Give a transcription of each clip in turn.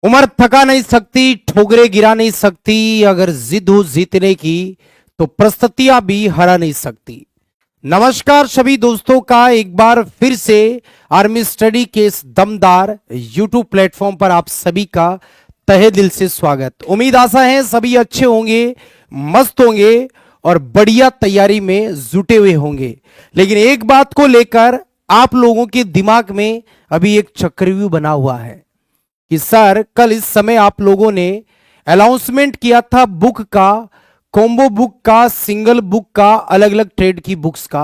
उम्र थका नहीं सकती, ठोकरे गिरा नहीं सकती। अगर जिद हो जीतने की तो परिस्थितियां भी हरा नहीं सकती। नमस्कार सभी दोस्तों का एक बार फिर से आर्मी स्टडी के इस दमदार यूट्यूब प्लेटफॉर्म पर आप सभी का तहे दिल से स्वागत। उम्मीद आशा है सभी अच्छे होंगे, मस्त होंगे और बढ़िया तैयारी में जुटे हुए होंगे। लेकिन एक बात को लेकर आप लोगों के दिमाग में अभी एक चक्रव्यूह बना हुआ है कि सर कल इस समय आप लोगों ने अनाउंसमेंट किया था बुक का, कॉम्बो बुक का, सिंगल बुक का, अलग अलग ट्रेड की बुक्स का।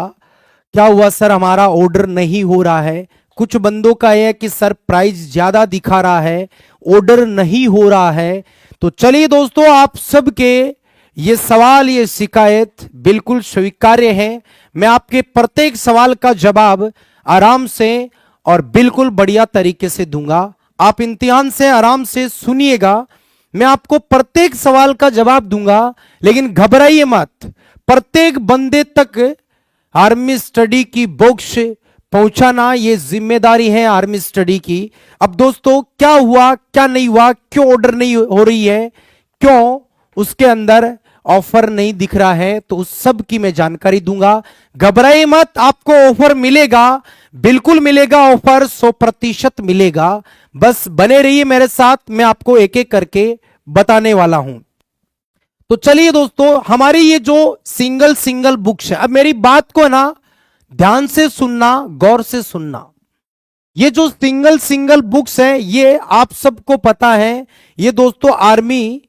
क्या हुआ सर? हमारा ऑर्डर नहीं हो रहा है। कुछ बंदों का यह है कि सर प्राइस ज्यादा दिखा रहा है, ऑर्डर नहीं हो रहा है। तो चलिए दोस्तों, आप सबके ये सवाल, ये शिकायत बिल्कुल स्वीकार्य है। मैं आपके प्रत्येक सवाल का जवाब आराम से और बिल्कुल बढ़िया तरीके से दूंगा। आप इम्तिहान से आराम से सुनिएगा। मैं आपको प्रत्येक सवाल का जवाब दूंगा, लेकिन घबराइए मत। प्रत्येक बंदे तक आर्मी स्टडी की बुक्स पहुंचाना ये जिम्मेदारी है आर्मी स्टडी की। अब दोस्तों, क्या हुआ, क्या नहीं हुआ, क्यों ऑर्डर नहीं हो रही है, क्यों उसके अंदर ऑफर नहीं दिख रहा है, तो उस सब की मैं जानकारी दूंगा। घबराइए मत, आपको ऑफर मिलेगा, बिल्कुल मिलेगा। ऑफर 100% मिलेगा। बस बने रहिए मेरे साथ, मैं आपको एक एक करके बताने वाला हूं। तो चलिए दोस्तों, हमारी ये जो सिंगल सिंगल बुक्स है, अब मेरी बात को ना ध्यान से सुनना, गौर से सुनना। ये जो सिंगल सिंगल बुक्स है, ये आप सबको पता है। ये दोस्तों आर्मी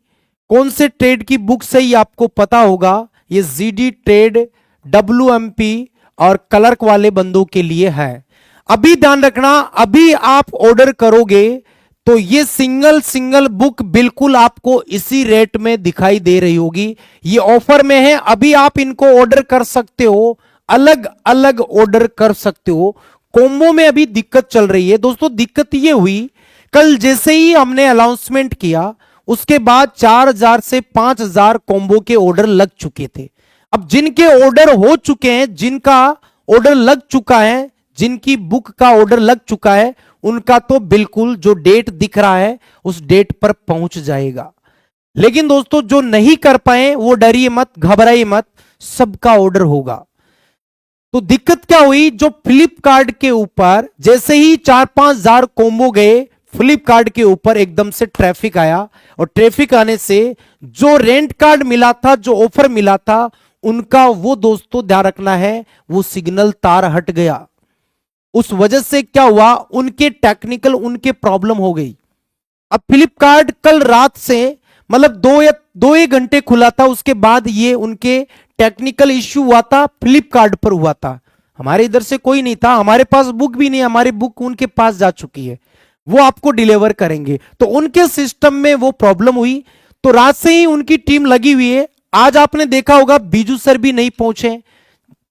कौन से ट्रेड की बुक्स है ये आपको पता होगा। ये जीडी ट्रेड, डब्ल्यूएमपी और क्लर्क वाले बंदों के लिए है। अभी ध्यान रखना, अभी आप ऑर्डर करोगे तो ये सिंगल सिंगल बुक बिल्कुल आपको इसी रेट में दिखाई दे रही होगी। ये ऑफर में है, अभी आप इनको ऑर्डर कर सकते हो, अलग अलग ऑर्डर कर सकते हो। कॉम्बो में अभी दिक्कत चल रही है दोस्तों। दिक्कत ये हुई, कल जैसे ही हमने अनाउंसमेंट किया उसके बाद 4000 से 5000 कॉम्बो के ऑर्डर लग चुके थे। अब जिनके ऑर्डर हो चुके हैं, जिनका ऑर्डर लग चुका है, जिनकी बुक का ऑर्डर लग चुका है, उनका तो बिल्कुल जो डेट दिख रहा है उस डेट पर पहुंच जाएगा। लेकिन दोस्तों जो नहीं कर पाए वो डरिए मत, घबराइए मत, सबका ऑर्डर होगा। तो दिक्कत क्या हुई, जो फ्लिपकार्ट के ऊपर जैसे ही 4-5 हजार कॉम्बो गए, फ्लिपकार्ट के ऊपर एकदम से ट्रैफिक आया। और ट्रैफिक आने से जो रेंट कार्ड मिला था, जो ऑफर मिला था, उनका वो दोस्तों ध्यान रखना है, वो सिग्नल तार हट गया। उस वजह से क्या हुआ, उनके टेक्निकल उनके प्रॉब्लम हो गई। अब फ्लिपकार्ट कल रात से मतलब 2 एक घंटे खुला था, उसके बाद ये उनके टेक्निकल इश्यू हुआ था, फ्लिपकार्ट पर हुआ था। हमारे इधर से कोई नहीं था, हमारे पास बुक भी नहीं, हमारी बुक उनके पास जा चुकी है, वो आपको डिलीवर करेंगे। तो उनके सिस्टम में वो प्रॉब्लम हुई, तो रात से ही उनकी टीम लगी हुई है। आज आपने देखा होगा बीजू सर भी नहीं पहुंचे,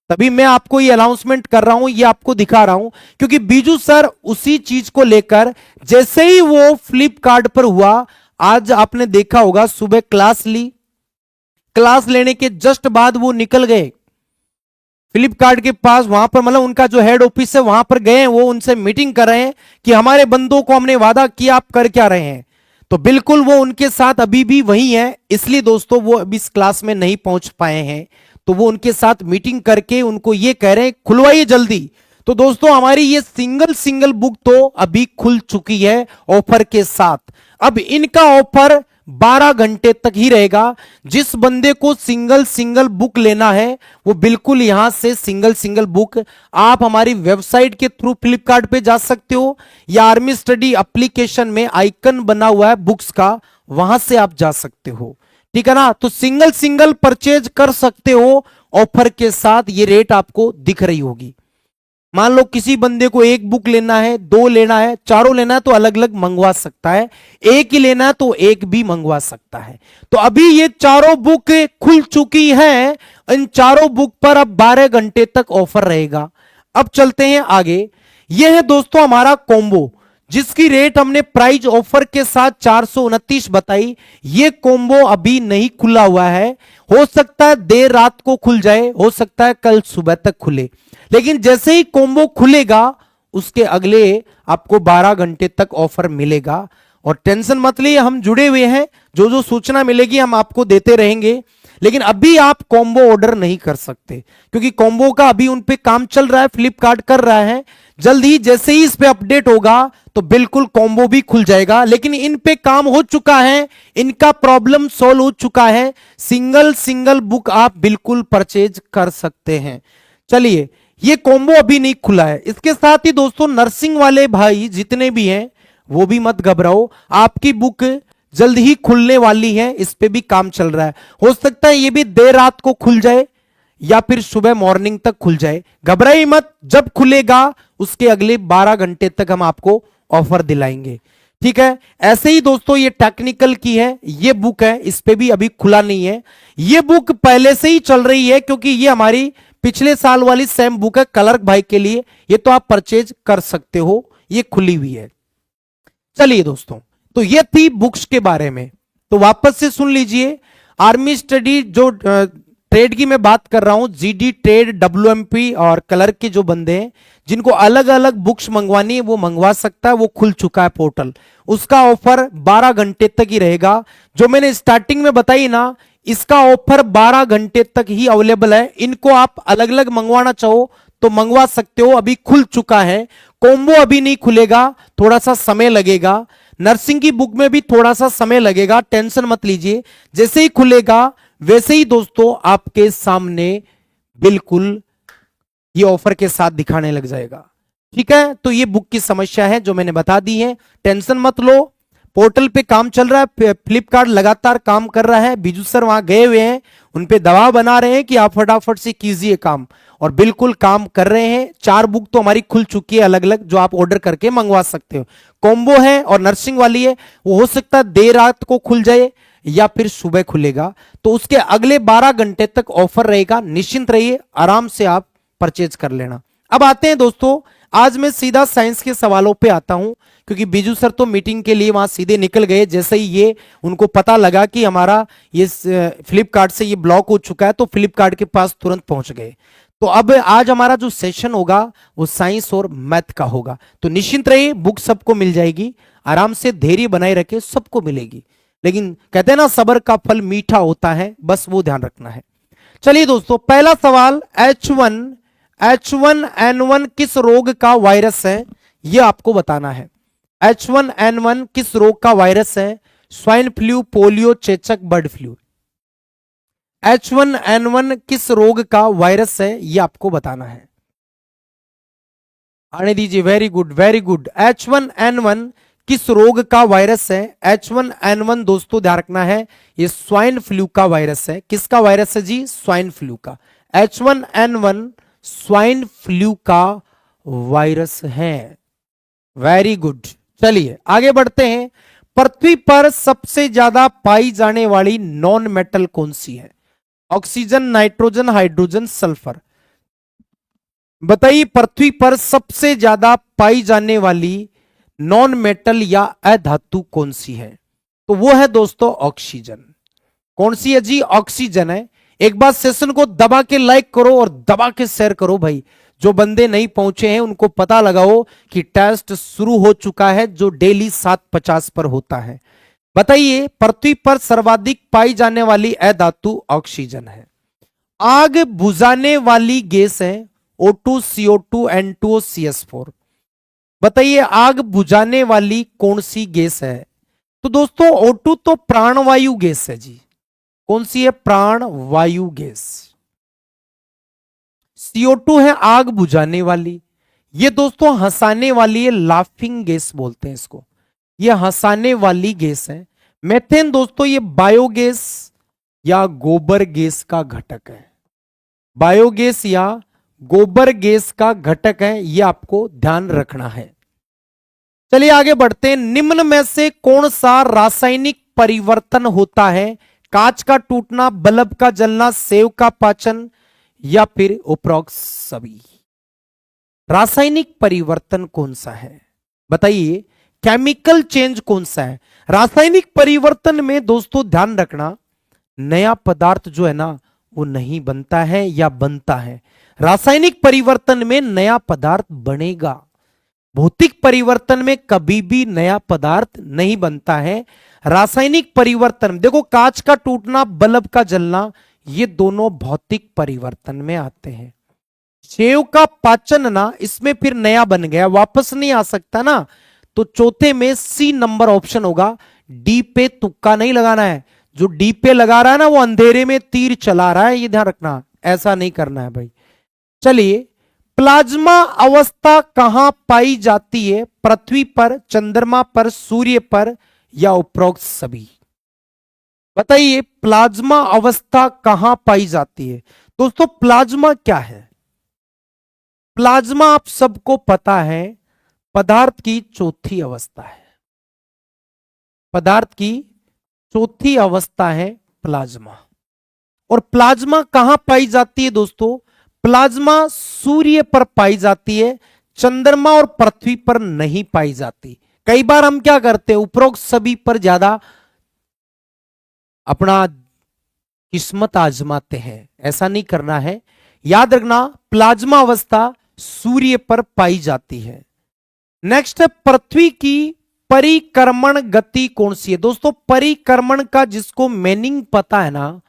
तभी मैं आपको ये अनाउंसमेंट कर रहा हूं, ये आपको दिखा रहा हूं, क्योंकि बीजू सर उसी चीज को लेकर जैसे ही वो फ्लिपकार्ट पर हुआ, आज आपने देखा होगा सुबह क्लास ली, क्लास लेने के जस्ट बाद वो निकल गए फ्लिपकार्ट के पास। वहां पर मतलब उनका जो हेड ऑफिस है वहां पर गए, वो उनसे मीटिंग कर रहे हैं कि हमारे बंदों को हमने वादा किया, आप कर क्या रहे हैं। तो बिल्कुल वो उनके साथ अभी भी वही है, इसलिए दोस्तों वो अभी इस क्लास में नहीं पहुंच पाए हैं। तो वो उनके साथ मीटिंग करके उनको ये कह रहे हैं खुलवाइए जल्दी। तो दोस्तों हमारी ये सिंगल सिंगल बुक तो अभी खुल चुकी है ऑफर के साथ। अब इनका ऑफर 12 घंटे तक ही रहेगा। जिस बंदे को सिंगल सिंगल बुक लेना है वो बिल्कुल यहां से सिंगल सिंगल बुक आप हमारी वेबसाइट के थ्रू फ्लिपकार्ट पे जा सकते हो, या आर्मी स्टडी एप्लीकेशन में आइकन बना हुआ है बुक्स का, वहां से आप जा सकते हो। ठीक है ना? तो सिंगल सिंगल परचेज कर सकते हो ऑफर के साथ। ये रेट आपको दिख रही होगी। मान लो किसी बंदे को एक बुक लेना है, 2 लेना है, 4 लेना है तो अलग अलग मंगवा सकता है, एक ही लेना है तो एक भी मंगवा सकता है। तो अभी ये चारों बुक खुल चुकी है, इन चारों बुक पर अब 12 घंटे तक ऑफर रहेगा। अब चलते हैं आगे। यह है दोस्तों हमारा कॉम्बो, जिसकी रेट हमने प्राइस ऑफर के साथ 429 बताई। ये कॉम्बो अभी नहीं खुला हुआ है, हो सकता है देर रात को खुल जाए, हो सकता है कल सुबह तक खुले। लेकिन जैसे ही कॉम्बो खुलेगा उसके अगले आपको 12 घंटे तक ऑफर मिलेगा। और टेंशन मत लिए, हम जुड़े हुए हैं, जो जो सूचना मिलेगी हम आपको देते रहेंगे। लेकिन अभी आप कॉम्बो ऑर्डर नहीं कर सकते, क्योंकि कॉम्बो का अभी उन पे काम चल रहा है, फ्लिपकार्ट कर रहा है। जल्द ही जैसे ही इस पे अपडेट होगा तो बिल्कुल कॉम्बो भी खुल जाएगा। लेकिन इन पे काम हो चुका है, इनका प्रॉब्लम सॉल्व हो चुका है, सिंगल सिंगल बुक आप बिल्कुल परचेज कर सकते हैं। चलिए, ये कॉम्बो अभी नहीं खुला है। इसके साथ ही दोस्तों नर्सिंग वाले भाई जितने भी हैं वो भी मत घबराओ, आपकी बुक जल्द ही खुलने वाली है, इस पे भी काम चल रहा है। हो सकता है ये भी देर रात को खुल जाए या फिर सुबह मॉर्निंग तक खुल जाए। घबराइए मत, जब खुलेगा उसके अगले 12 घंटे तक हम आपको ऑफर दिलाएंगे, ठीक है। ऐसे ही दोस्तों ये टेक्निकल की है, ये बुक है, इस पे भी अभी खुला नहीं है। ये बुक पहले से ही चल रही है, क्योंकि ये हमारी पिछले साल वाली सेम बुक है कलर्क भाई के लिए, ये तो आप परचेज कर सकते हो, ये खुली हुई है। चलिए दोस्तों, तो ये थी बुक्स के बारे में। तो वापस से सुन लीजिए, आर्मी स्टडी जो ट्रेड की मैं बात कर रहा हूं, जीडी ट्रेड, डब्ल्यूएमपी और क्लर्क के जो बंदे हैं जिनको अलग अलग बुक्स मंगवानी है वो मंगवा सकता है, वो खुल चुका है पोर्टल। उसका ऑफर 12 घंटे तक ही रहेगा। जो मैंने स्टार्टिंग में बताई ना, इसका ऑफर 12 घंटे तक ही अवेलेबल है। इनको आप अलग अलग मंगवाना चाहो तो मंगवा सकते हो, अभी खुल चुका है। कॉम्बो अभी नहीं खुलेगा, थोड़ा सा समय लगेगा। नर्सिंग की बुक में भी थोड़ा सा समय लगेगा, टेंशन मत लीजिए। जैसे ही खुलेगा वैसे ही दोस्तों आपके सामने बिल्कुल ये ऑफर के साथ दिखाने लग जाएगा, ठीक है। तो ये बुक की समस्या है जो मैंने बता दी है, टेंशन मत लो। पोर्टल पे काम चल रहा है, फ्लिपकार्ट लगातार काम कर रहा है, बिजू सर वहां गए हुए हैं, उन पे दबाव बना रहे हैं कि आप फटाफट से कीजिए काम, और बिल्कुल काम कर रहे हैं। 4 बुक तो हमारी खुल चुकी है अलग अलग, जो आप ऑर्डर करके मंगवा सकते हो। कॉम्बो है और नर्सिंग वाली है, वो हो सकता है देर रात को खुल जाए या फिर सुबह खुलेगा, तो उसके अगले 12 घंटे तक ऑफर रहेगा। निश्चिंत रहिए, आराम से आप परचेज कर लेना। अब आते हैं दोस्तों, आज मैं सीधा साइंस के सवालों पे आता हूं, क्योंकि बीजू सर तो मीटिंग के लिए वहां सीधे निकल गए। जैसे ही ये उनको पता लगा कि हमारा ये फ्लिपकार्ट से ये ब्लॉक हो चुका है, तो फ्लिपकार्ट के पास तुरंत पहुंच गए। तो अब आज हमारा जो सेशन होगा वो साइंस और मैथ का होगा। तो निश्चिंत रहिए, बुक सबको मिल जाएगी, आराम से धैर्य बनाए रखे, सबको मिलेगी। लेकिन कहते हैं ना, सब्र का फल मीठा होता है, बस वो ध्यान रखना है। चलिए दोस्तों, पहला सवाल, H1N1 किस रोग का वायरस है, यह आपको बताना है। H1N1 किस रोग का वायरस है? स्वाइन फ्लू, पोलियो, चेचक, बर्ड फ्लू। H1N1 किस रोग का वायरस है, यह आपको बताना है। आने दीजिए, very good very good. H1N1 किस रोग का वायरस है? H1N1 दोस्तों ध्यान रखना है, ये स्वाइन फ्लू का वायरस है। किसका वायरस है जी? स्वाइन फ्लू का। H1N1 स्वाइन फ्लू का वायरस है। Very good. चलिए आगे बढ़ते हैं। पृथ्वी पर सबसे ज्यादा पाई जाने वाली नॉन मेटल कौन सी है? Oxygen, nitrogen, hydrogen, sulphur. बताइए, पृथ्वी पर सबसे ज्यादा पाई जाने वाली नॉन मेटल या अधातु कौन सी है? तो वो है दोस्तों ऑक्सीजन। कौन सी है जी? ऑक्सीजन है। एक बार सेशन को दबा के लाइक करो और दबा के शेयर करो भाई। जो बंदे नहीं पहुंचे हैं उनको पता लगाओ कि टेस्ट शुरू हो चुका है, जो डेली 7:50 पर होता है। बताइए, पृथ्वी पर सर्वाधिक पाई जाने वाली अधातु ऑक्सीजन है। आग बुझाने वाली गैस है O2, CO2, N2O, CH4। बताइए, आग बुझाने वाली कौन सी गैस है? तो दोस्तों O2 तो प्राणवायु गैस है जी। कौन सी है? प्राणवायु गैस। CO2 है आग बुझाने वाली। ये दोस्तों हंसाने वाली है, लाफिंग गैस बोलते हैं इसको, ये हंसाने वाली गैस है। मेथेन दोस्तों ये बायोगैस या गोबर गैस का घटक है। बायोगैस या गोबर गैस का घटक है, ये आपको ध्यान रखना है। चलिए आगे बढ़ते हैं। निम्न में से कौन सा रासायनिक परिवर्तन होता है? कांच का टूटना, बल्ब का जलना, सेव का पाचन, या फिर उपरोक्त सभी। रासायनिक परिवर्तन कौन सा है? बताइए, केमिकल चेंज कौन सा है? रासायनिक परिवर्तन में दोस्तों ध्यान रखना, नया पदार्थ जो है ना वो नहीं बनता है या बनता है। रासायनिक परिवर्तन में नया पदार्थ बनेगा। भौतिक परिवर्तन में कभी भी नया पदार्थ नहीं बनता है। रासायनिक परिवर्तन, देखो कांच का टूटना, बल्ब का जलना, ये दोनों भौतिक परिवर्तन में आते हैं। सेव का पाचन ना, इसमें फिर नया बन गया, वापस नहीं आ सकता ना, तो चौथे में सी नंबर ऑप्शन होगा। डी पे तुक्का नहीं लगाना है, जो डी पे लगा रहा है ना वो अंधेरे में तीर चला रहा है, ये ध्यान रखना, ऐसा नहीं करना है भाई। चलिए, प्लाज्मा अवस्था कहां पाई जाती है? पृथ्वी पर, चंद्रमा पर, सूर्य पर, या उपरोक्त सभी? बताइए, प्लाज्मा अवस्था कहां पाई जाती है? दोस्तों प्लाज्मा क्या है? प्लाज्मा आप सबको पता है, पदार्थ की चौथी अवस्था है। पदार्थ की चौथी अवस्था है प्लाज्मा। और प्लाज्मा कहां पाई जाती है दोस्तों? प्लाज्मा सूर्य पर पाई जाती है, चंद्रमा और पृथ्वी पर नहीं पाई जाती। कई बार हम क्या करते हैं, उपरोक्त सभी पर ज्यादा अपना किस्मत आजमाते हैं, ऐसा नहीं करना है। याद रखना, प्लाज्मा अवस्था सूर्य पर पाई जाती है। नेक्स्ट है, पृथ्वी की परिक्रमण गति कौन सी है? दोस्तों परिक्रमण का जिसको मीनिंग पता है ना,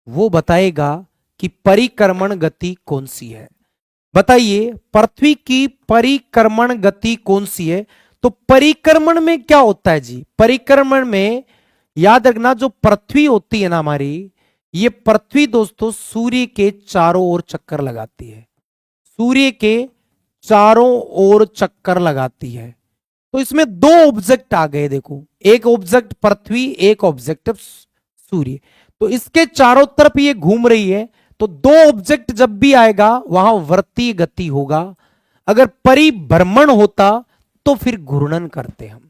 वो बताएगा कि परिक्रमण गति कौन सी है। बताइए, पृथ्वी की परिक्रमण गति कौन सी है? तो परिक्रमण में क्या होता है जी? परिक्रमण में याद रखना, जो पृथ्वी होती है ना हमारी, ये पृथ्वी दोस्तों सूर्य के चारों ओर चक्कर लगाती है। सूर्य के चारों ओर चक्कर लगाती है। तो इसमें दो ऑब्जेक्ट आ गए, देखो, एक ऑब्जेक्ट पृथ्वी, एक ऑब्जेक्ट सूर्य। तो इसके चारों तरफ ये घूम रही है, तो दो ऑब्जेक्ट जब भी आएगा वहां वर्तीय गति होगा। अगर परिभ्रमण होता तो फिर घूर्णन करते हम।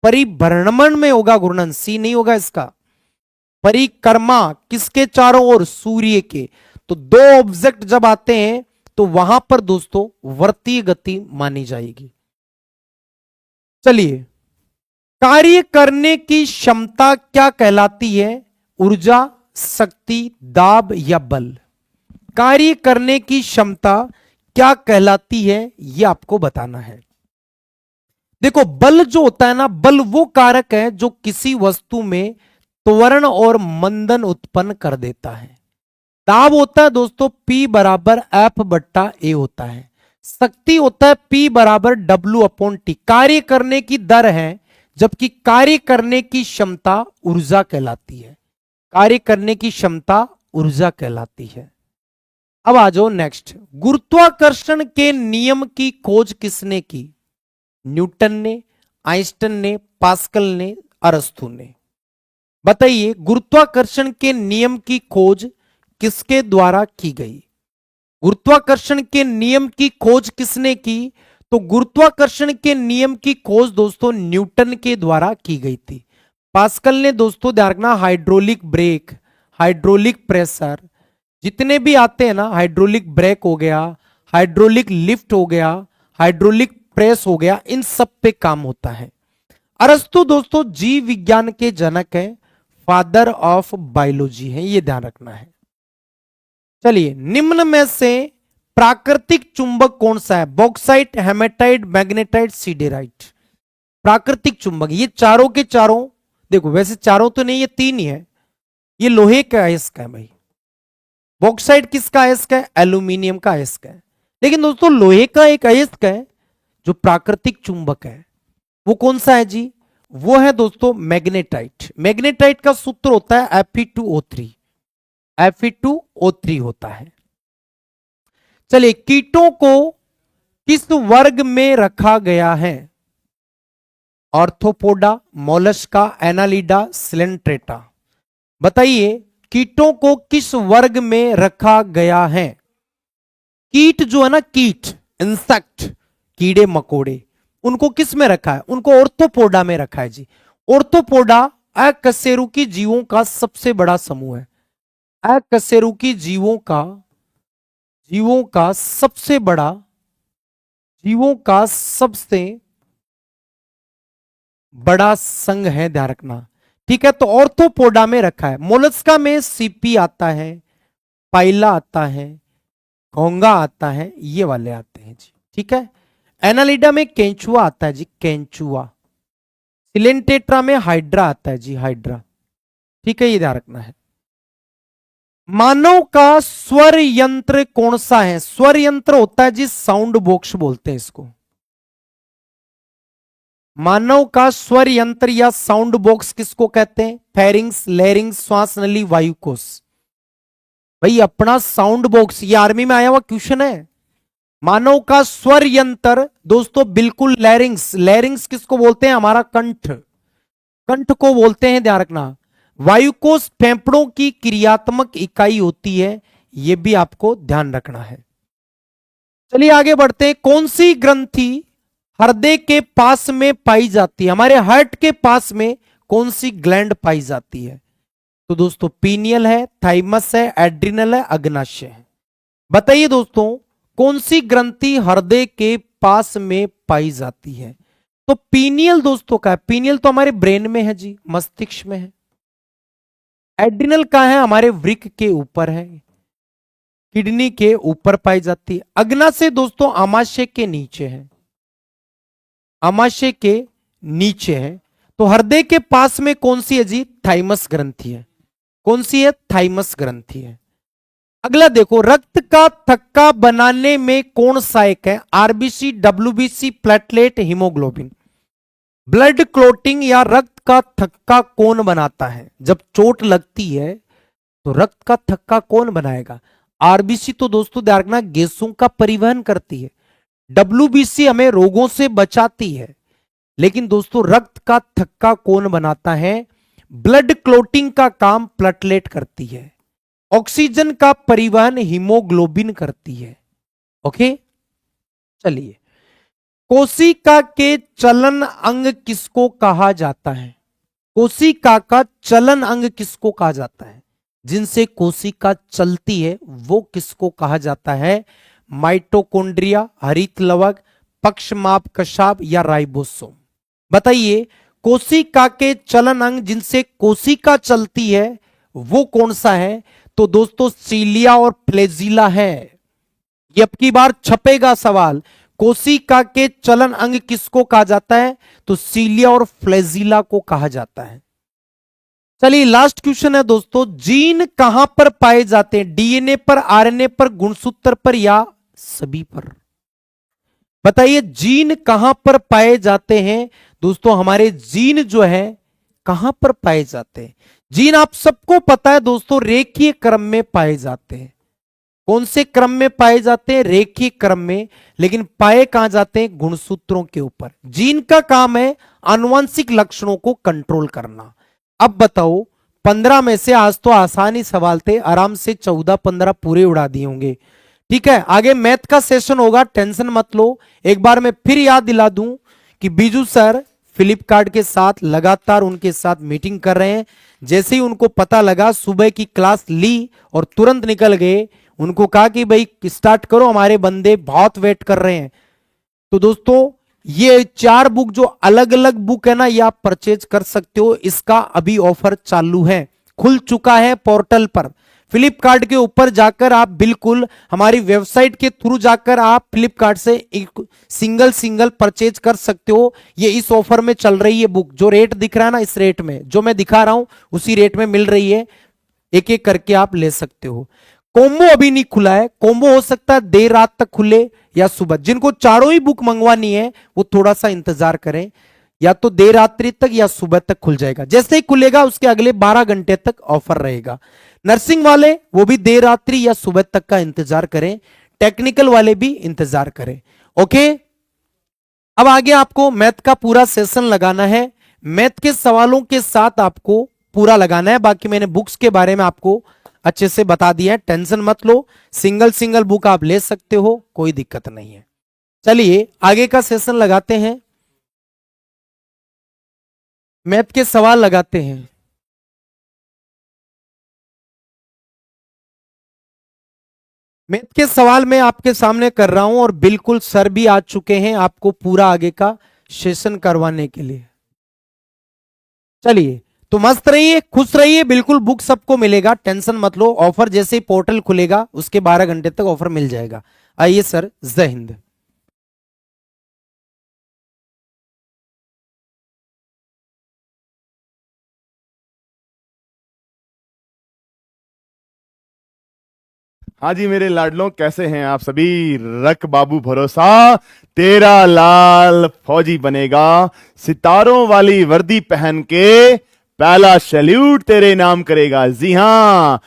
परिभ्रमण में होगा घूर्णन, सी नहीं होगा इसका। परिक्रमा किसके चारों ओर? सूर्य के। तो दो ऑब्जेक्ट जब आते हैं तो वहां पर दोस्तों वर्तीय गति मानी जाएगी। चलिए, कार्य करने की क्षमता क्या कहलाती है? ऊर्जा, शक्ति, दाब या बल? कार्य करने की क्षमता क्या कहलाती है, यह आपको बताना है। देखो, बल जो होता है ना, बल वो कारक है जो किसी वस्तु में त्वरण और मंदन उत्पन्न कर देता है। दाब होता है दोस्तों P बराबर F बट्टा A होता है। शक्ति होता है P बराबर W अपॉन T, कार्य करने की दर है, जबकि कार्य करने की क्षमता ऊर्जा कहलाती है। कार्य करने की क्षमता ऊर्जा कहलाती है। अब आ जाओ नेक्स्ट, गुरुत्वाकर्षण के नियम की खोज किसने की? न्यूटन ने, आइंस्टाइन ने, पास्कल ने, अरस्तू ने? बताइए, गुरुत्वाकर्षण के नियम की खोज किसके द्वारा की गई? गुरुत्वाकर्षण के नियम की खोज किसने की? तो गुरुत्वाकर्षण के नियम की खोज दोस्तों न्यूटन के द्वारा की गई थी। पास्कल ने दोस्तों ध्यान रखना, हाइड्रोलिक ब्रेक, हाइड्रोलिक प्रेशर, जितने भी आते हैं ना, हाइड्रोलिक ब्रेक हो गया, हाइड्रोलिक लिफ्ट हो गया, हाइड्रोलिक प्रेस हो गया, इन सब पे काम होता है। अरस्तु दोस्तों जीव विज्ञान के जनक हैं, फादर ऑफ बायोलॉजी है, ये ध्यान रखना है। चलिए, निम्न में से प्राकृतिक चुंबक कौन सा है? Bauxite, hematite, magnetite, siderite? प्राकृतिक चुंबक ये चारों के चारों, देखो वैसे चारों तो नहीं, ये तीन ही है। ये लोहे का अयस्क है भाई। बॉक्साइट किसका अयस्क है? एल्यूमिनियम का अयस्क है। लेकिन दोस्तों लोहे का एक अयस्क है जो प्राकृतिक चुंबक है, वो कौन सा है जी? वो है दोस्तों मैग्नेटाइट। मैग्नेटाइट का सूत्र होता है Fe2O3, Fe2O3 होता है। चलिए, कीटों को किस वर्ग में रखा गया है? Arthropoda, Mollusca, Annelida, Coelenterata? बताइए, कीटों को किस वर्ग में रखा गया है? कीट जो है ना, कीट, इंसेक्ट, कीड़े मकोड़े, उनको किस में रखा है? उनको ऑर्थोपोडा में रखा है जी। ऑर्थोपोडा अकशेरुकी जीवों का सबसे बड़ा समूह है। अकशेरुकी जीवों का सबसे बड़ा, जीवों का सबसे बड़ा संघ है, ध्यान रखना, ठीक है। तो ऑर्थोपोडा में रखा है। मोलस्का में सीपी आता है, पाइला आता है, घोंगा आता है, ये वाले आते हैं जी, ठीक है। एनालिडा में केंचुआ आता है जी, केंचुआ। सिलेंटेट्रा में हाइड्रा आता है जी, हाइड्रा। ठीक है, ये ध्यान रखना है। मानव का स्वर यंत्र कौन सा है? स्वर यंत्र होता है जी साउंड बॉक्स बोलते हैं इसको। मानव का स्वर यंत्र या साउंड बॉक्स किसको कहते हैं? फेरिंग्स, लैरिंग्स, श्वास नली, वायुकोश। भाई अपना साउंड बॉक्स, ये आर्मी में आया हुआ क्वेश्चन है। मानव का स्वर यंत्र दोस्तों बिल्कुल लैरिंग्स। लैरिंग्स किसको बोलते हैं? हमारा कंठ, कंठ को बोलते हैं, ध्यान रखना। वायुकोश फेफड़ों की क्रियात्मक इकाई होती है, यह भी आपको ध्यान रखना है। चलिए आगे बढ़ते हैं। कौन सी ग्रंथि हृदय के पास में पाई जाती है? हमारे हार्ट के पास में कौन सी ग्लैंड पाई जाती है? तो दोस्तों पीनियल है, थाइमस है, एड्रिनल है, अग्नाशय है। बताइए दोस्तों कौन सी ग्रंथि हृदय के पास में पाई जाती है? तो पीनियल दोस्तों का है। पीनियल तो हमारे ब्रेन में है जी, मस्तिष्क में है। एड्रिनल का है? हमारे वृक्क के ऊपर है, किडनी के ऊपर पाई जाती है। अग्नाशय दोस्तों आमाशय के नीचे है, आमाशय के नीचे है। तो हृदय के पास में कौन सी है जी? थाइमस ग्रंथि है। कौन सी है? थाइमस ग्रंथि है। अगला देखो, रक्त का थक्का बनाने में कौन सहायक है? RBC, WBC, platelet, haemoglobin. Blood clotting या रक्त का थक्का कौन बनाता है? जब चोट लगती है तो रक्त का थक्का कौन बनाएगा? आरबीसी तो दोस्तों ध्यान रखना गैसों का परिवहन करती है। डब्ल्यूबीसी हमें रोगों से बचाती है। लेकिन दोस्तों रक्त का थक्का कौन बनाता है? ब्लड क्लोटिंग का काम प्लेटलेट करती है। ऑक्सीजन का परिवहन हीमोग्लोबिन करती है। ओके, चलिए। कोशिका के चलन अंग किसको कहा जाता है? कोशिका का चलन अंग किसको कहा जाता है? जिनसे कोशिका चलती है वो किसको कहा जाता है? माइटोकॉन्ड्रिया, हरित लवक, पक्षमाप कशाप या राइबोसोम। बताइए कोशिका के चलन अंग जिनसे कोशिका चलती है वो कौन सा है? तो दोस्तों सीलिया और फ्लैजिला है। ये अब की बार छपेगा सवाल। कोशिका के चलन अंग किसको कहा जाता है? तो सीलिया और फ्लैजिला को कहा जाता है। चलिए लास्ट क्वेश्चन है दोस्तों, जीन कहां पर पाए जाते हैं? डीएनए पर, आरएनए पर, गुणसूत्र पर या सभी पर? बताइए जीन कहां पर पाए जाते हैं? दोस्तों हमारे जीन जो है कहां पर पाए जाते हैं? जीन आप सबको पता है दोस्तों रेखीय क्रम में पाए जाते हैं। कौन से क्रम में पाए जाते हैं? रेखीय क्रम में। लेकिन पाए कहां जाते हैं? गुणसूत्रों के ऊपर। जीन का काम है आनुवंशिक लक्षणों को कंट्रोल करना। अब बताओ 15 में से आज तो आसानी सवाल थे, आराम से 14-15 पूरे उड़ा दिए होंगे। ठीक है, आगे मैथ का सेशन होगा, टेंशन मत लो। एक बार मैं फिर याद दिला दूं कि बीजू सर फ्लिपकार्ट के साथ लगातार उनके साथ मीटिंग कर रहे हैं। जैसे ही उनको पता लगा सुबह की क्लास ली और तुरंत निकल गए। उनको कहा कि भाई स्टार्ट करो, हमारे बंदे बहुत वेट कर रहे हैं। तो दोस्तों ये 4 बुक जो अलग अलग बुक है ना, ये आप परचेज कर सकते हो। इसका अभी ऑफर चालू है, खुल चुका है पोर्टल पर। फ्लिपकार्ट के ऊपर जाकर आप बिल्कुल हमारी वेबसाइट के थ्रू जाकर आप फ्लिपकार्ट से एक सिंगल परचेज कर सकते हो। ये इस ऑफर में चल रही है बुक। जो रेट दिख रहा है ना, इस रेट में जो मैं दिखा रहा हूं उसी रेट में मिल रही है। एक एक करके आप ले सकते हो। कोम्बो अभी नहीं खुला है, कोम्बो हो सकता है देर रात तक खुले या सुबह। जिनको चारों ही बुक मंगवानी है वो थोड़ा सा इंतजार करें, या तो देर रात्रि तक या सुबह तक खुल जाएगा। जैसे ही खुलेगा उसके अगले 12 घंटे तक ऑफर रहेगा। नर्सिंग वाले वो भी देर रात्रि या सुबह तक का इंतजार करें, टेक्निकल वाले भी इंतजार करें। ओके, अब आगे आपको मैथ का पूरा सेशन लगाना है। मैथ के सवालों के साथ आपको पूरा लगाना है। बाकी मैंने बुक्स के बारे में आपको अच्छे से बता दिया है, टेंशन मत लो। सिंगल बुक आप ले सकते हो, कोई दिक्कत नहीं है। चलिए आगे का सेशन लगाते हैं, मैथ के सवाल लगाते हैं। मैथ के सवाल मैं आपके सामने कर रहा हूं और बिल्कुल सर भी आ चुके हैं आपको पूरा आगे का सेशन करवाने के लिए। चलिए तो मस्त रहिए, खुश रहिए, बिल्कुल बुक सबको मिलेगा, टेंशन मत लो। ऑफर जैसे ही पोर्टल खुलेगा उसके 12 घंटे तक ऑफर मिल जाएगा। आइए सर, जय हिंद। हाँ जी मेरे लाडलों, कैसे हैं आप सभी। रख बाबू भरोसा, तेरा लाल फौजी बनेगा। सितारों वाली वर्दी पहन के पहला सैल्यूट तेरे नाम करेगा। जी हाँ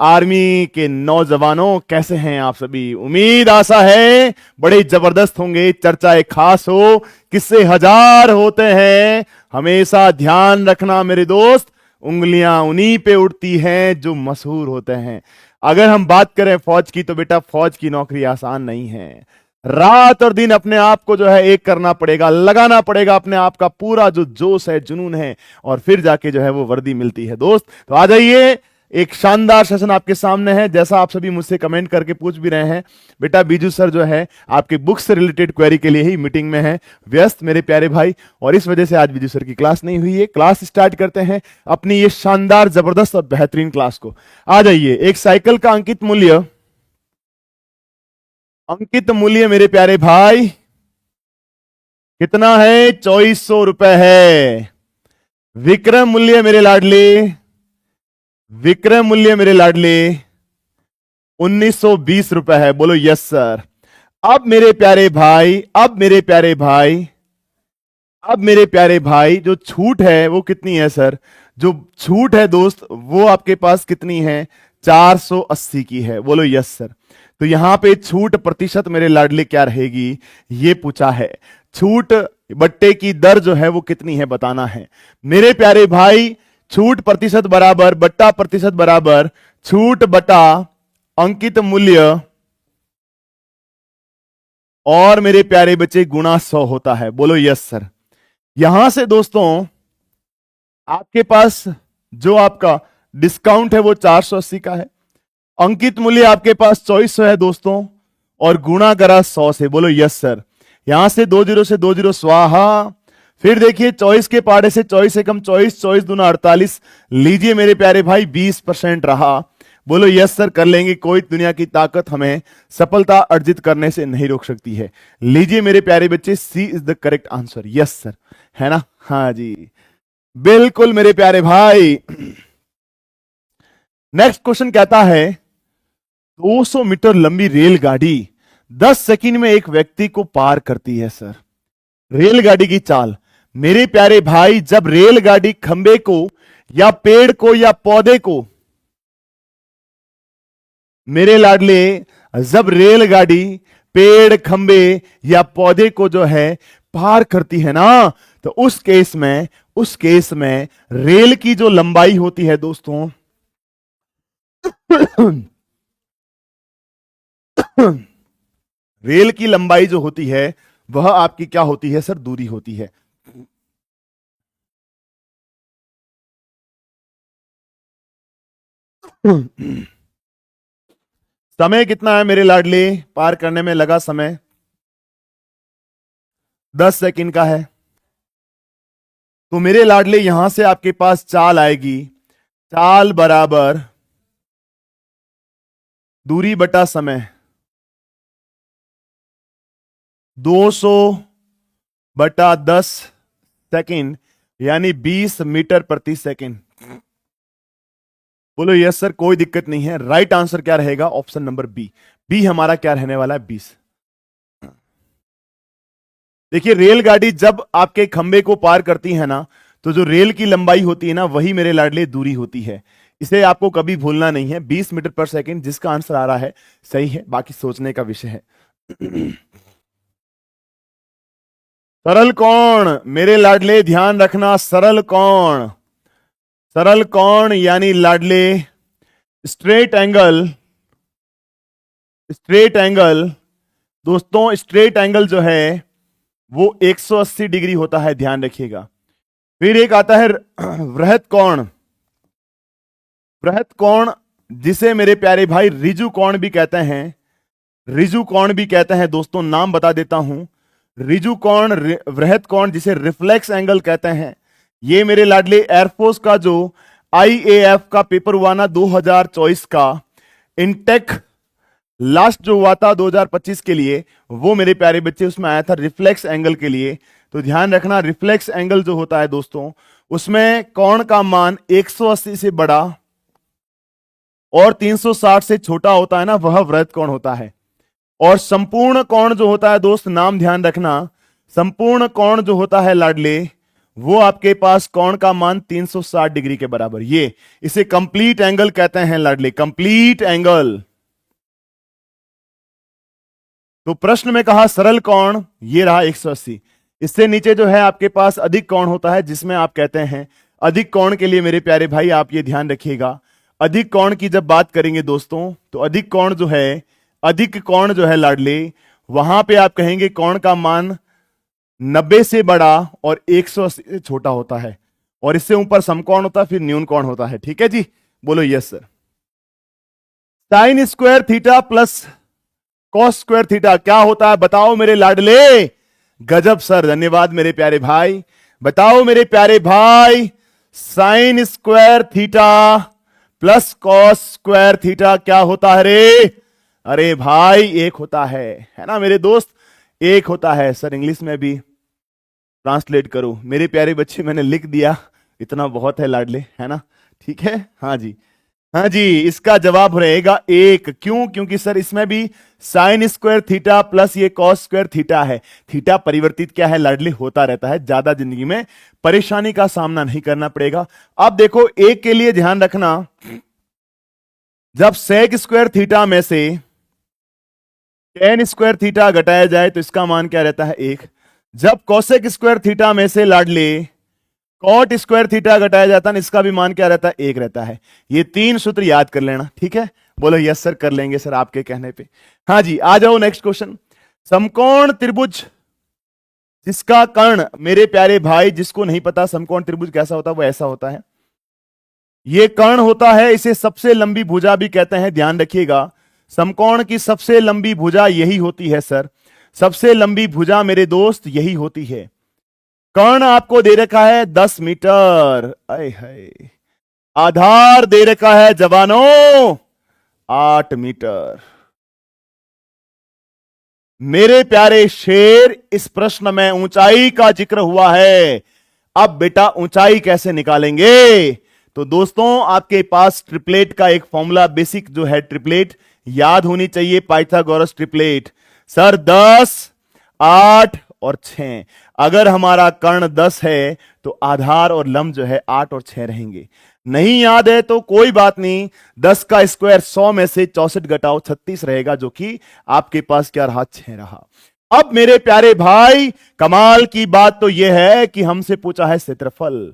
आर्मी के नौजवानों, कैसे हैं आप सभी। उम्मीद आशा है बड़े जबरदस्त होंगे। चर्चा एक खास हो, किस्से हजार होते हैं। हमेशा ध्यान रखना मेरे दोस्त, उंगलियां उन्हीं पे उठती हैं जो मशहूर होते हैं। अगर हम बात करें फौज की, तो बेटा फौज की नौकरी आसान नहीं है। रात और दिन अपने आप को जो है एक करना पड़ेगा, लगाना पड़ेगा अपने आप का पूरा जो जोश है, जुनून है, और फिर जाके जो है वो वर्दी मिलती है दोस्त। तो आ जाइए, एक शानदार सेशन आपके सामने है। जैसा आप सभी मुझसे कमेंट करके पूछ भी रहे हैं, बेटा बीजू सर जो है आपके बुक से रिलेटेड क्वेरी के लिए ही मीटिंग में है व्यस्त मेरे प्यारे भाई, और इस वजह से आज बीजू सर की क्लास नहीं हुई है। क्लास स्टार्ट करते हैं अपनी ये शानदार, जबरदस्त और बेहतरीन क्लास को। आ जाइए। एक साइकिल का अंकित मूल्य मेरे प्यारे भाई कितना है? 2400 है। विक्रम मूल्य मेरे लाडले, विक्रम मूल्य मेरे लाडले 1920 है। बोलो यस सर। अब मेरे प्यारे भाई, अब मेरे प्यारे भाई जो छूट है वो कितनी है सर? जो छूट है दोस्त वो आपके पास कितनी है? 480 की है। बोलो यस सर। तो यहां पे छूट प्रतिशत मेरे लाडले क्या रहेगी, ये पूछा है। छूट बट्टे की दर जो है वो कितनी है बताना है मेरे प्यारे भाई। छूट प्रतिशत बराबर बट्टा प्रतिशत बराबर छूट बटा अंकित मूल्य और मेरे प्यारे बच्चे गुणा 100 होता है। बोलो यस सर। यहां से दोस्तों आपके पास जो आपका डिस्काउंट है वो 480 का है। अंकित मूल्य आपके पास 2400 है दोस्तों, और गुणा करा 100 से। बोलो यस सर। यहां से 20 से 20 स्वाहा। फिर देखिए 24 के पाड़े से 24 से कम 24, 24 दूना 48। लीजिए मेरे प्यारे भाई 20% रहा। बोलो यस सर, कर लेंगे। कोई दुनिया की ताकत हमें सफलता अर्जित करने से नहीं रोक सकती है। लीजिए मेरे प्यारे बच्चे, C is the correct answer. Yes sir, है ना? हाँ जी बिल्कुल मेरे प्यारे भाई। नेक्स्ट क्वेश्चन कहता है 200 मीटर लंबी रेलगाड़ी 10 सेकंड में एक व्यक्ति को पार करती है सर। रेलगाड़ी की चाल मेरे प्यारे भाई, जब रेलगाड़ी खंबे को या पेड़ को या पौधे को, मेरे लाडले, जब रेलगाड़ी पेड़ खंबे या पौधे को जो है पार करती है ना, तो उस केस में रेल की जो लंबाई होती है दोस्तों रेल की लंबाई जो होती है वह आपकी क्या होती है सर? दूरी होती है। समय कितना है मेरे लाडले? पार करने में लगा समय 10 सेकंड का है। तो मेरे लाडले यहां से आपके पास चाल आएगी, चाल बराबर दूरी बटा समय। 200 बटा 10 सेकंड यानी 20 मीटर प्रति सेकंड। बोलो यस सर, कोई दिक्कत नहीं है। राइट आंसर क्या रहेगा? Option number B. बी हमारा क्या रहने वाला है? 20। देखिए रेलगाड़ी जब आपके खंबे को पार करती है ना, तो जो रेल की लंबाई होती है ना, वही मेरे लाडले दूरी होती है। इसे आपको कभी भूलना नहीं है। 20 मीटर पर सेकंड जिसका आंसर आ रहा है सही है, बाकी सोचने का विषय है। सरल कोण मेरे लाडले, ध्यान रखना, सरल कोण, सरल कोण यानी लाडले स्ट्रेट एंगल। स्ट्रेट एंगल दोस्तों, स्ट्रेट एंगल जो है वो 180 डिग्री होता है, ध्यान रखिएगा। फिर एक आता है वृहत कोण। वृहत कोण जिसे मेरे प्यारे भाई रिजु कोण भी कहते हैं, रिजु कोण भी कहते हैं दोस्तों। नाम बता देता हूं, रिजु कोण, वृहत कोण जिसे रिफ्लेक्स एंगल कहते हैं। ये मेरे लाडले एयरफोर्स का जो IAF का पेपर हुआ ना 2024 का, इनटेक लास्ट जो हुआ था 2025 के लिए, वो मेरे प्यारे बच्चे उसमें आया था रिफ्लेक्स एंगल के लिए। तो ध्यान रखना, रिफ्लेक्स एंगल जो होता है दोस्तों, उसमें कोण का मान 180 से बड़ा और 360 से छोटा होता है ना, वह वृत्त कोण होता है। और संपूर्ण कोण जो होता है दोस्त, नाम ध्यान रखना, संपूर्ण कोण जो होता है लाडले, वो आपके पास कोण का मान 360 डिग्री के बराबर, ये इसे कंप्लीट एंगल कहते हैं लाडले, कंप्लीट एंगल। तो प्रश्न में कहा सरल कोण, ये रहा 180। इससे नीचे जो है आपके पास अधिक कोण होता है, जिसमें आप कहते हैं अधिक कोण के लिए मेरे प्यारे भाई आप ये ध्यान रखिएगा, अधिक कोण की जब बात करेंगे दोस्तों, तो अधिक कोण जो है, अधिक कोण जो है लाडले, वहां पे आप कहेंगे कोण का मान 90 से बड़ा और 180 से छोटा होता है, और इससे ऊपर समकोण होता है, फिर न्यून कोण होता है। ठीक है जी, बोलो yes sir. Sine square theta plus cos square theta क्या होता है, बताओ मेरे लाडले। गजब सर, धन्यवाद मेरे प्यारे भाई। बताओ मेरे प्यारे भाई, sine square theta plus cos square theta क्या होता है रे? अरे भाई एक होता है ना मेरे दोस्त, एक होता है। सर इंग्लिश में भी ट्रांसलेट करो मेरे प्यारे बच्चे, मैंने लिख दिया, इतना बहुत है लाडले, है ना? ठीक है, हाँ जी, हाँ जी, इसका जवाब रहेगा एक। क्यों? क्योंकि सर इसमें भी साइन स्क्वायर थीटा प्लस ये कॉस स्क्वायर थीटा है। थीटा परिवर्तित क्या है लाडली, होता रहता है, ज्यादा जिंदगी में परेशानी का सामना नहीं करना पड़ेगा। अब देखो एक के लिए ध्यान रखना, जब सेक स्क्वायर थीटा में से टेन स्क्वायर थीटा घटाया जाए तो इसका मान क्या रहता है, एक। जब कोसेक स्क्वायर थीटा में से लाडले कॉट स्क्वायर थीटा घटाया जाता है, इसका भी मान क्या रहता है, एक रहता है। ये तीन सूत्र याद कर लेना, ठीक है? बोलो यस सर, कर लेंगे सर आपके कहने पे। हाँ जी, आ जाओ नेक्स्ट क्वेश्चन। समकोण त्रिभुज जिसका कर्ण, मेरे प्यारे भाई जिसको नहीं पता समकोण त्रिभुज कैसा होता है, वो ऐसा होता है। ये कर्ण होता है, इसे सबसे लंबी भुजा भी कहते हैं, ध्यान रखिएगा। समकोण की सबसे लंबी भुजा यही होती है सर, सबसे लंबी भुजा मेरे दोस्त यही होती है। कर्ण आपको दे रखा है 10 मीटर, आए हाय। आधार दे रखा है जवानों 8 मीटर। मेरे प्यारे शेर, इस प्रश्न में ऊंचाई का जिक्र हुआ है। अब बेटा ऊंचाई कैसे निकालेंगे? तो दोस्तों आपके पास ट्रिपलेट का एक फॉर्मूला, बेसिक जो है ट्रिपलेट याद होनी चाहिए, पाइथागोरस ट्रिपलेट। सर 10, 8 और 6। अगर हमारा कर्ण 10 है तो आधार और लंब जो है 8 और 6 रहेंगे। नहीं याद है तो कोई बात नहीं, 10 का स्क्वायर 100 में से 64 घटाओ 36 रहेगा, जो कि आपके पास क्या रहा, 6 रहा। अब मेरे प्यारे भाई कमाल की बात तो यह है कि हमसे पूछा है क्षेत्रफल।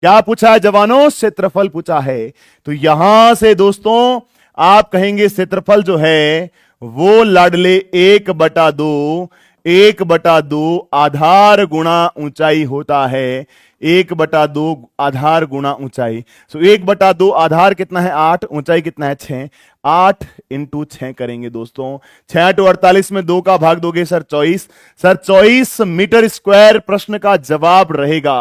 क्या पूछा है जवानों? क्षेत्रफल पूछा है। तो यहां से दोस्तों आप कहेंगे क्षेत्रफल जो है वो लाडले 1/2, 1/2 आधार गुणा ऊंचाई होता है, 1/2 आधार गुणा ऊंचाई। सो 1/2 आधार कितना है, 8, ऊंचाई कितना है, 6। 8 इंटू 6 करेंगे दोस्तों, 6 to 48 में 2 का भाग दोगे सर 24। सर 24 मीटर स्क्वायर प्रश्न का जवाब रहेगा।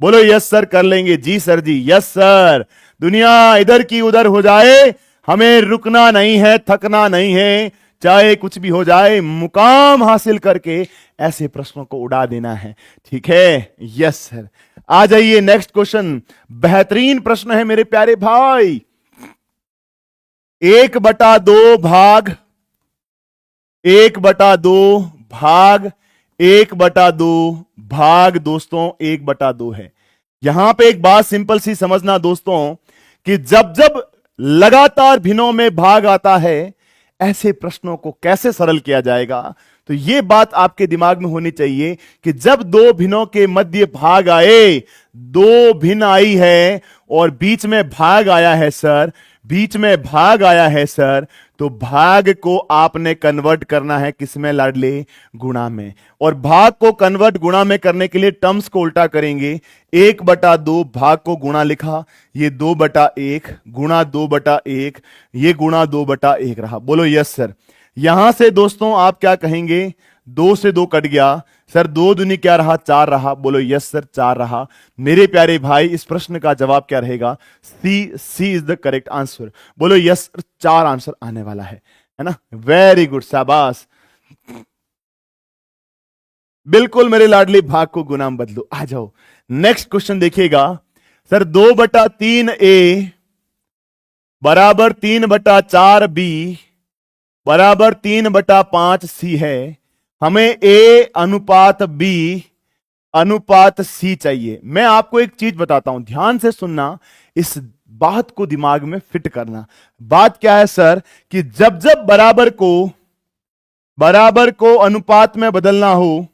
बोलो यस सर, कर लेंगे जी सर जी, यस सर। दुनिया इधर की उधर हो जाए, हमें रुकना नहीं है, थकना नहीं है, चाहे कुछ भी हो जाए, मुकाम हासिल करके ऐसे प्रश्नों को उड़ा देना है, ठीक है? Yes sir. आ जाइए नेक्स्ट क्वेश्चन, बेहतरीन प्रश्न है मेरे प्यारे भाई। 1/2 भाग 1/2 भाग 1/2 भाग दोस्तों 1/2 है। यहां पे एक बात सिंपल सी समझना दोस्तों, कि जब जब लगातार भिन्नों में भाग आता है, ऐसे प्रश्नों को कैसे सरल किया जाएगा। तो यह बात आपके दिमाग में होनी चाहिए कि जब दो भिन्नों के मध्य भाग आए, दो भिन्न आई है और बीच में भाग आया है सर, बीच में भाग आया है सर, तो भाग को आपने कन्वर्ट करना है किसमें लाडले, गुणा में। और भाग को कन्वर्ट गुणा में करने के लिए टर्म्स को उल्टा करेंगे। 1/2 भाग को गुणा लिखा, ये 2/1 गुणा 2/1, ये गुणा 2/1 रहा। बोलो यस सर। यहां से दोस्तों आप क्या कहेंगे, 2 से 2 कट गया सर, 2 दूनी क्या रहा, 4 रहा। बोलो यस सर, 4 रहा। मेरे प्यारे भाई इस प्रश्न का जवाब क्या रहेगा, सी इज द करेक्ट आंसर। बोलो यस, 4 आंसर आने वाला है ना? वेरी गुड, शाबाश। बिल्कुल मेरे लाडली, भाग को गुना में बदलो। आ जाओ नेक्स्ट क्वेश्चन देखिएगा सर, 2/3a बराबर 3/4 B बराबर 3/5 C है। हमें A अनुपात B अनुपात C चाहिए। मैं आपको एक चीज बताता हूं, ध्यान से सुनना, इस बात को दिमाग में फिट करना। बात क्या है सर कि जब जब बराबर को अनुपात में बदलना हो,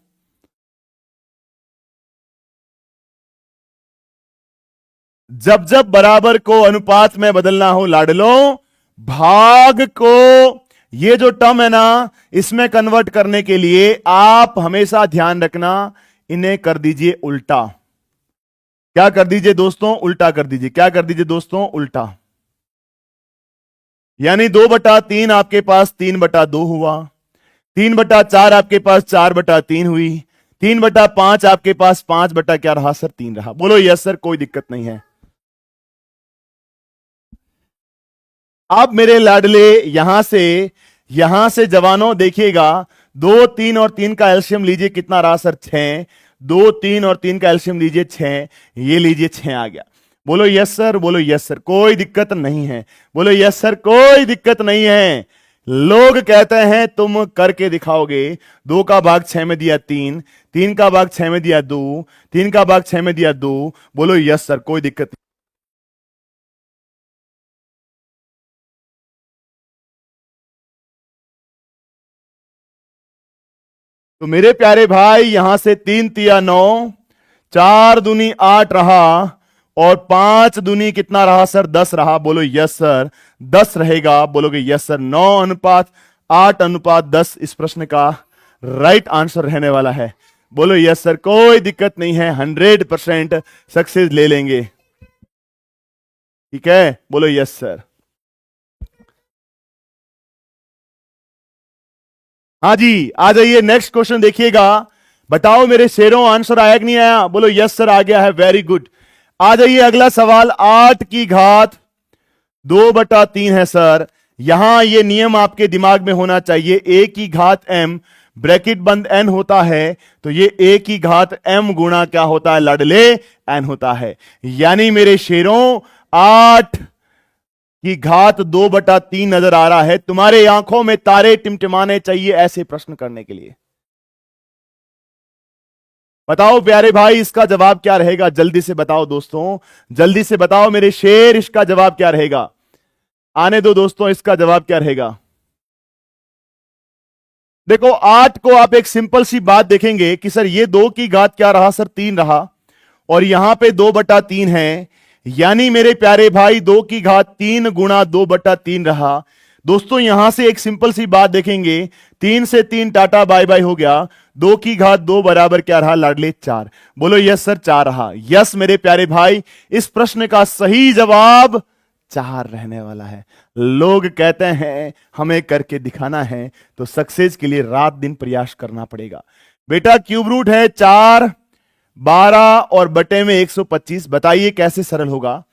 जब जब बराबर को अनुपात में बदलना हो लाडलों, भाग को, ये जो टर्म है ना, इसमें कन्वर्ट करने के लिए आप हमेशा ध्यान रखना, इन्हें कर दीजिए उल्टा। क्या कर दीजिए दोस्तों? उल्टा कर दीजिए। क्या कर दीजिए दोस्तों? उल्टा। यानी 2/3 आपके पास 3/2 हुआ, 3/4 आपके पास 4/3 हुई, 3/5 आपके पास 5 बटा क्या रहा सर? 3 रहा। बोलो यस सर, कोई दिक्कत नहीं है। अब मेरे लाडले यहां से जवानों देखिएगा, 2 3 और 3 का एल्शियम लीजिए, कितना रहा सर? 6। 2 3 और 3 का एल्शियम लीजिए 6, ये लीजिए 6 आ गया। बोलो यस सर, बोलो यस सर, कोई दिक्कत नहीं है। बोलो यस सर, कोई दिक्कत नहीं है। लोग कहते हैं तुम करके दिखाओगे। 2 का भाग 6 में दिया 3, 3 का भाग 6 में दिया 2, 3 का भाग 6 में दिया 2। बोलो यस सर, कोई दिक्कत नहीं। तो मेरे प्यारे भाई, यहां से 3 तिया 9, 4 दूनी 8 रहा, और 5 दूनी कितना रहा सर? 10 रहा। बोलो यस सर, 10 रहेगा। बोलोगे यस सर। 9:8:10 इस प्रश्न का राइट आंसर रहने वाला है। बोलो यस सर, कोई दिक्कत नहीं है, 100% सक्सेस ले लेंगे। ठीक है, बोलो यस सर। हाँ जी, आ जाइए, नेक्स्ट क्वेश्चन देखिएगा। बताओ मेरे शेरों, आंसर आया कि नहीं आया? बोलो यस सर, आ गया है, वेरी गुड। आ जाइए अगला सवाल। 8 की घात 2/3 है सर। यहां ये नियम आपके दिमाग में होना चाहिए, a की घात m ब्रैकेट बंद n होता है, तो ये a की घात m गुणा क्या होता है लाडले? n होता है। यानी मेरे शेरों, 8 की घात 2/3 नजर आ रहा है। तुम्हारे आंखों में तारे टिमटिमाने चाहिए ऐसे प्रश्न करने के लिए। बताओ प्यारे भाई, इसका जवाब क्या रहेगा? जल्दी से बताओ दोस्तों, जल्दी से बताओ मेरे शेर, इसका जवाब क्या रहेगा? आने दो दोस्तों, इसका जवाब क्या रहेगा? देखो, 8 को आप एक सिंपल सी बात देखेंगे कि सर ये 2 की घात क्या रहा सर? 3 रहा, और यहां पे 2/3 है। यानी मेरे प्यारे भाई, 2 की घात 3 गुणा 2/3 रहा। दोस्तों यहां से एक सिंपल सी बात देखेंगे, 3 से 3 टाटा बाय बाय हो गया। 2 की घात 2 बराबर क्या रहा लाडले? 4। बोलो यस सर, 4 रहा। यस मेरे प्यारे भाई, इस प्रश्न का सही जवाब 4 रहने वाला है। लोग कहते हैं हमें करके दिखाना है, तो सक्सेस के लिए रात दिन प्रयास करना पड़ेगा। बेटा क्यूब रूट है 4, 12 और बटे में 125। बताइए कैसे सरल होगा?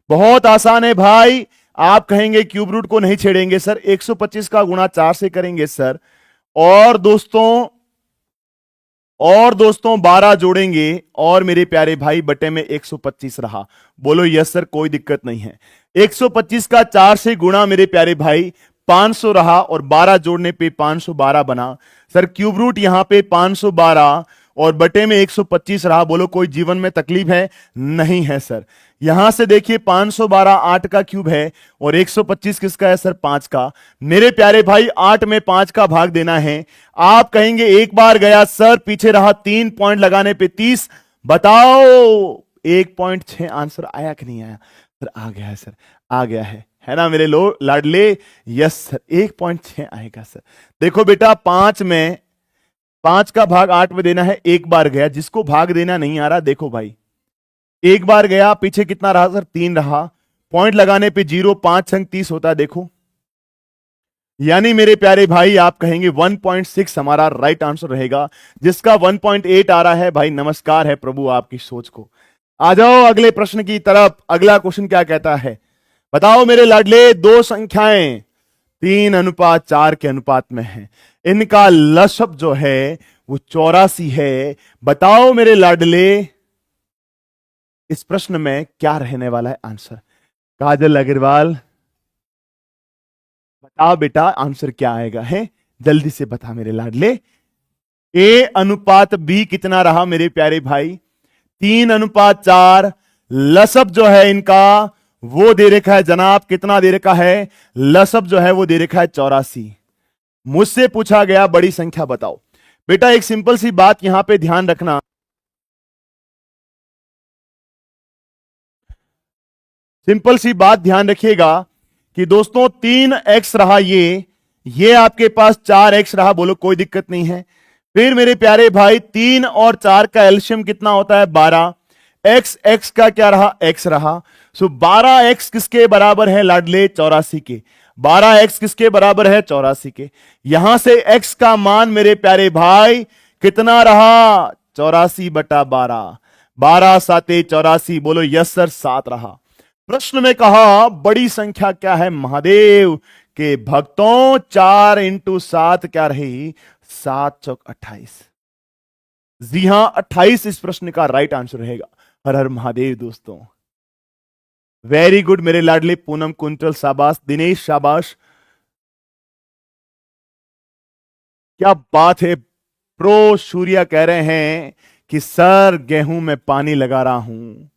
बहुत आसान है भाई। आप कहेंगे क्यूब रूट को नहीं छेड़ेंगे सर, 125 का गुणा 4 से करेंगे सर, और दोस्तों 12 जोड़ेंगे, और मेरे प्यारे भाई बटे में 125 रहा। बोलो यस सर, कोई दिक्कत नहीं है। 125 का 4 से गुणा मेरे प्यारे भाई 500 रहा, और 12 जोड़ने पे 512 बना। सर क्यूब रूट यहां पे 512 और बटे में 125 रहा। बोलो कोई जीवन में तकलीफ है? नहीं है सर। यहां से देखिए 512 8 का क्यूब है, और 125 किसका है सर? 5 का। मेरे प्यारे भाई 8 में 5 का भाग देना है। आप कहेंगे एक बार गया सर, पीछे रहा 3 पॉइंट लगाने पे 30। बताओ 1.6 आंसर आया कि नहीं आया सर? आ गया है सर, आ गया है ना मेरे लाडले? यस सर, 1.6 आएगा सर। देखो बेटा, 5 का भाग 8 में देना है, एक बार गया। जिसको भाग देना नहीं आ रहा, देखो भाई, एक बार गया, पीछे कितना रहा सर? 3 रहा। पॉइंट लगाने पे 0, 5 संग 30 होता है, देखो। यानी मेरे प्यारे भाई आप कहेंगे 1.6 हमारा राइट आंसर रहेगा। जिसका 1.8 आ रहा है भाई, नमस्कार है प्रभु आपकी सोच को। आ जाओ अगले प्रश्न की तरफ। अगला क्वेश्चन क्या कहता है? बताओ मेरे लाडले, दो संख्याएं 3:4 के अनुपात में है, इनका लसब जो है वो 84 है। बताओ मेरे लाडले, इस प्रश्न में क्या रहने वाला है आंसर? काजल अग्रवाल, बता बेटा आंसर क्या आएगा है, जल्दी से बता मेरे लाडले। ए अनुपात बी कितना रहा मेरे प्यारे भाई, 3:4। लसब जो है इनका वो दे रखा है जनाब, कितना दे रखा है, लसब जो है वो दे रखा है 84। मुझसे पूछा गया बड़ी संख्या बताओ। बेटा एक सिंपल सी बात यहां पे ध्यान रखना, सिंपल सी बात ध्यान रखिएगा कि दोस्तों 3x रहा, ये आपके पास 4x रहा, बोलो कोई दिक्कत नहीं है। फिर मेरे प्यारे भाई 3 और 4 का एल्शियम कितना होता है 12, x का क्या रहा, x रहा। सो 12x किसके बराबर है लाडले, 84 के। 12x किसके बराबर है, 84 के। यहां से x का मान मेरे प्यारे भाई कितना रहा, 84/12। 12 साते 84, बोलो यस सर 7 रहा। प्रश्न में कहा बड़ी संख्या क्या है महादेव के भक्तों, 4 × 7 क्या रही, 7 × 28। जी हां 28 इस प्रश्न का राइट आंसर रहेगा। हर हर महादेव दोस्तों, वेरी गुड मेरे लाडले पूनम कुंतल शाबाश, दिनेश शाबाश, क्या बात है। प्रो सूर्या कह रहे हैं कि सर गेहूं में पानी लगा रहा हूं,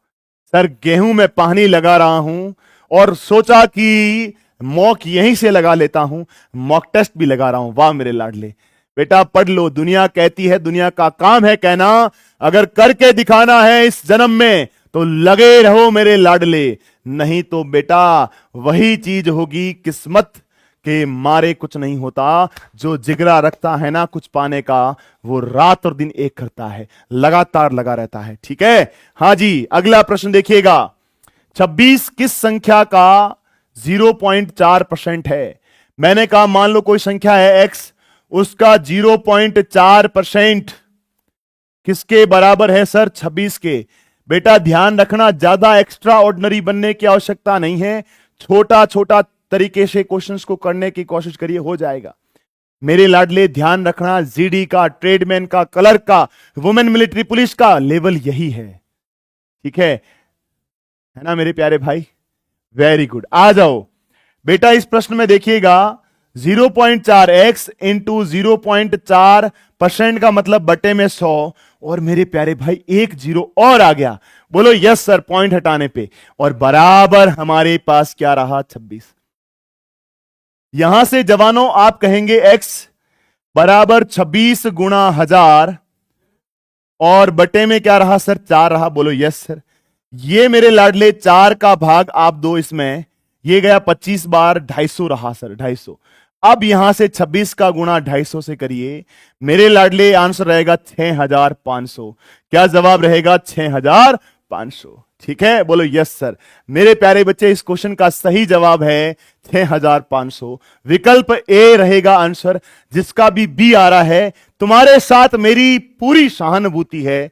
सर गेहूं में पानी लगा रहा हूं और सोचा कि मॉक यहीं से लगा लेता हूं, मॉक टेस्ट भी लगा रहा हूं। वाह मेरे लाडले, बेटा पढ़ लो, दुनिया कहती है, दुनिया का काम है कहना, अगर करके दिखाना है इस जन्म में तो लगे रहो मेरे लाडले, नहीं तो बेटा वही चीज होगी, किस्मत के मारे कुछ नहीं होता। जो जिगरा रखता है ना कुछ पाने का, वो रात और दिन एक करता है, लगातार लगा रहता है। ठीक है, हां जी अगला प्रश्न देखिएगा। 26 किस संख्या का 0.4% है। मैंने कहा मान लो कोई संख्या है x, उसका 0.4% किसके बराबर है सर, 26 के। बेटा ध्यान रखना, ज्यादा एक्स्ट्रा ऑर्डिनरी बनने की आवश्यकता नहीं है, छोटा छोटा तरीके से क्वेश्चंस को करने की कोशिश करिए, हो जाएगा। मेरे लाडले ध्यान रखना, जीडी का, ट्रेडमैन का, क्लर्क का, वुमेन मिलिट्री पुलिस का लेवल यही है। ठीक है ना मेरे प्यारे भाई, वेरी गुड। आ जाओ बेटा इस प्रश्न में देखिएगा, 0.4x इंटू 0.4% का मतलब बटे में 100, और मेरे प्यारे भाई एक जीरो और आ गया, बोलो यस सर पॉइंट हटाने पे, और बराबर हमारे पास क्या रहा, 26। यहां से जवानों आप कहेंगे x बराबर 26 गुणा 1000, और बटे में क्या रहा सर, 4 रहा, बोलो यस सर। ये मेरे लाडले 4 का भाग आप दो इसमें, ये गया 25 बार, 250 रहा सर, 250। अब यहां से 26 का गुणा 250 से करिए, मेरे लाडले आंसर रहेगा 6500। क्या जवाब रहेगा, 6500। ठीक है, बोलो यस सर। मेरे प्यारे बच्चे इस क्वेश्चन का सही जवाब है 6500। विकल्प ए रहेगा आंसर, जिसका भी बी आ रहा है, तुम्हारे साथ मेरी पूरी सहानुभूति है,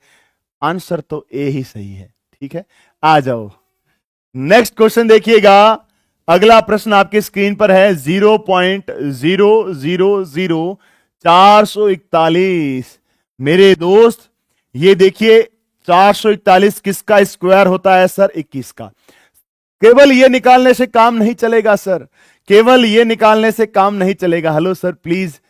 आंसर तो ए ही सही है। ठीक है, आ जाओ नेक्स्ट क्वेश्चन देखिएगा। अगला प्रश्न आपके स्क्रीन पर है, 0.000441। मेरे दोस्त ये देखिए 441 किसका स्क्वायर होता है सर, 21 का। केवल ये निकालने से काम नहीं चलेगा सर, केवल ये निकालने से काम नहीं चलेगा। Hello sir please,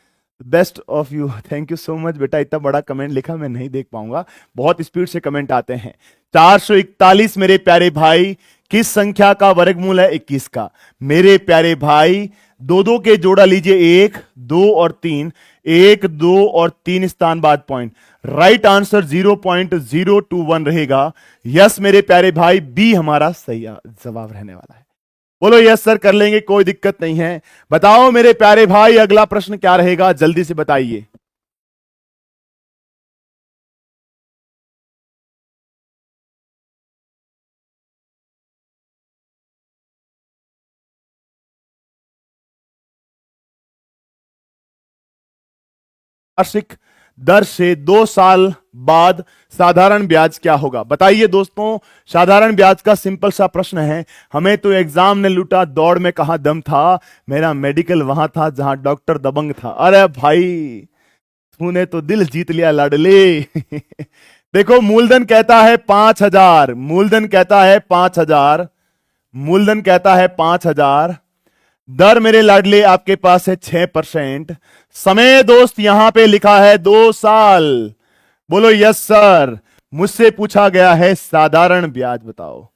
best of you, thank you so much. बेटा इतना बड़ा कमेंट लिखा मैं नहीं देख पाऊंगा, बहुत स्पीड से कमेंट आते हैं। 441 मेरे प्यारे भाई किस संख्या का वर्गमूल है, 21 का। मेरे प्यारे भाई दो दो के जोड़ा लीजिए, 1 2 और 3, 1 2 और 3 स्थान बाद पॉइंट, राइट आंसर 0.021 रहेगा। यस मेरे प्यारे भाई, बी हमारा सही जवाब रहने वाला है। बोलो यस सर, कर लेंगे, कोई दिक्कत नहीं है। बताओ मेरे प्यारे भाई अगला प्रश्न क्या रहेगा, जल्दी से बताइए। वार्षिक दर से 2 साल बाद साधारण ब्याज क्या होगा, बताइए दोस्तों। साधारण ब्याज का सिंपल सा प्रश्न है, हमें तो एग्जाम ने लूटा, दौड़ में कहां दम था, मेरा मेडिकल वहां था जहां डॉक्टर दबंग था। अरे भाई तूने तो दिल जीत लिया लाडले। देखो मूलधन कहता है 5000, मूलधन कहता है 5000, मूलधन कहता है 5000, दर मेरे लाडले आपके पास है 6%। समय दोस्त यहां पे लिखा है 2 साल। बोलो यस सर। मुझसे पूछा गया है साधारण ब्याज बताओ।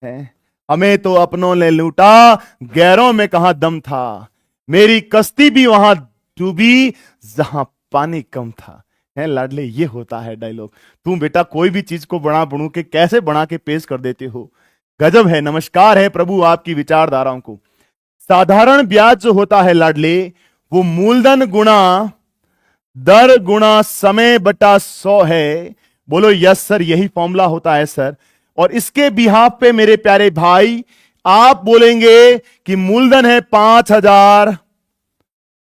है हमें तो अपनों ने लूटा, गैरों में कहां दम था। मेरी कश्ती भी वहां डूबी जहां पानी कम था। है लाडले, ये होता है डायलॉग। तुम बेटा कोई भी चीज को बना बनू के कैसे बना के पेश कर देते हो, गजब है। नमस्कार है प्रभु आपकी विचारधाराओं को। साधारण ब्याज जो होता है लाडले, वो मूलधन गुणा दर गुणा समय बटा 100 है। बोलो यस सर, यही फॉर्मूला होता है सर। और इसके बिहाफ पे मेरे प्यारे भाई आप बोलेंगे कि मूलधन है 5000,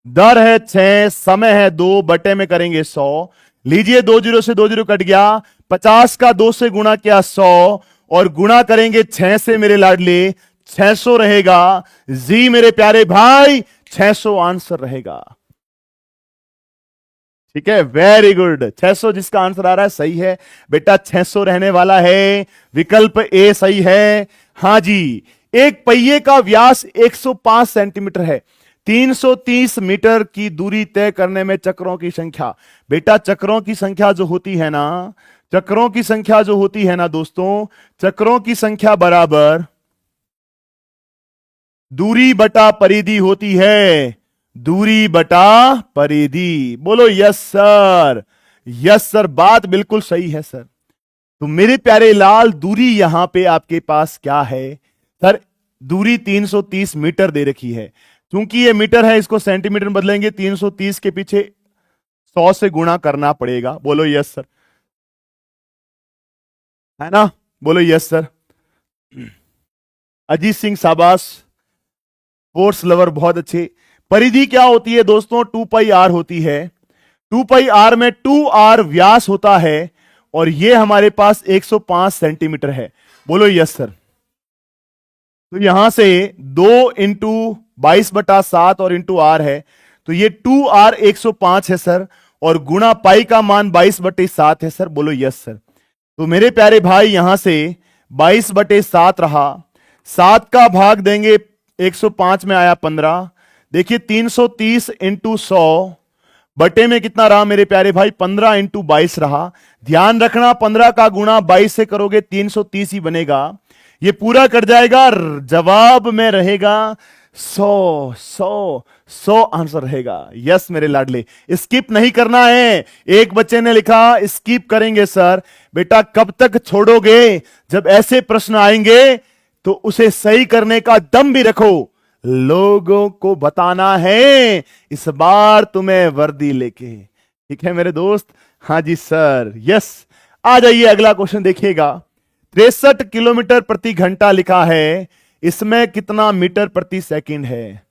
दर है 6, समय है 2, बटे में करेंगे 100। लीजिए 2 जीरो से 2 जीरो कट गया, 50 का 2 से गुणा किया 100, और गुणा करेंगे 6 से मेरे लाडले, 600 रहेगा। जी मेरे प्यारे भाई 600 आंसर रहेगा। ठीक है, वेरी गुड। 600 जिसका आंसर आ रहा है सही है बेटा, 600 रहने वाला है। विकल्प ए सही है। हां जी, एक पहिए का व्यास 105 सेंटीमीटर है। 330 मीटर की दूरी तय करने में चक्रों की संख्या, बेटा चक्रों की संख्या जो होती है ना, चक्रों की संख्या जो होती है ना दोस्तों, चक्रों की संख्या बराबर दूरी बटा परिधि होती है। दूरी बटा परिधि। बोलो यस सर, यस सर, बात बिल्कुल सही है सर। तो मेरे प्यारे लाल, दूरी यहां पे आपके पास क्या है सर? दूरी 330 मीटर दे रखी है। क्योंकि ये मीटर है, इसको सेंटीमीटर में बदलेंगे, 330 के पीछे 100 से गुणा करना पड़ेगा। बोलो यस सर, है ना? बोलो यस सर। अजीत सिंह शाबाश, स्पोर्ट्स लवर बहुत अच्छे। परिधि क्या होती है दोस्तों? 2πr होती है। 2πr में 2r व्यास होता है, और ये हमारे पास 105 सेंटीमीटर है। बोलो यस सर। तो यहां से 2 इंटू 22/7 और इंटू आर है, तो ये 2r 105 है सर, और गुणा पाई का मान 22/7 है सर। बोलो यस सर। तो मेरे प्यारे भाई यहां से 22/7 रहा, 7 का भाग देंगे 105 में आया 15। देखिए 330 इंटू 100 बटे में कितना रहा मेरे प्यारे भाई? 15 इंटू 22 रहा। ध्यान रखना 15 का गुणा 22 से करोगे 330 ही बनेगा। ये पूरा कट जाएगा, जवाब में रहेगा 100 आंसर रहेगा। यस मेरे लाडले, स्किप नहीं करना है। एक बच्चे ने लिखा स्किप करेंगे सर। बेटा कब तक छोड़ोगे? जब ऐसे प्रश्न आएंगे तो उसे सही करने का दम भी रखो। लोगों को बताना है इस बार तुम्हें वर्दी लेके। ठीक है मेरे दोस्त? हां जी सर, यस। आ जाइए अगला क्वेश्चन देखिएगा। 63 किलोमीटर प्रति घंटा लिखा है, इसमें कितना मीटर प्रति सेकंड है?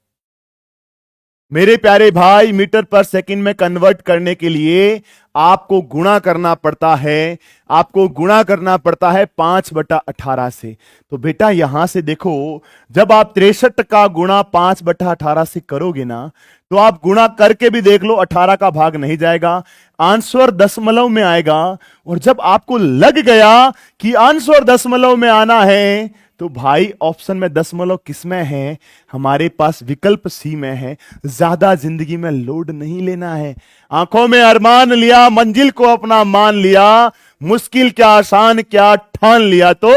मेरे प्यारे भाई, मीटर पर सेकंड में कन्वर्ट करने के लिए आपको गुणा करना पड़ता है। आपको गुणा करना पड़ता है 5/18 से। तो बेटा यहां से देखो, जब आप 63 का गुणा 5/18 से करोगे ना, तो आप गुणा करके भी देख लो, 18 का भाग नहीं जाएगा, आंसर दशमलव में आएगा। और जब आपको लग गया कि आंसर दशमलव में आना है, तो भाई ऑप्शन में दशमलव किसमें है? हमारे पास विकल्प सी में है। ज्यादा जिंदगी में लोड नहीं लेना है। आंखों में अरमान लिया, मंजिल को अपना मान लिया, मुश्किल क्या आसान क्या ठान लिया तो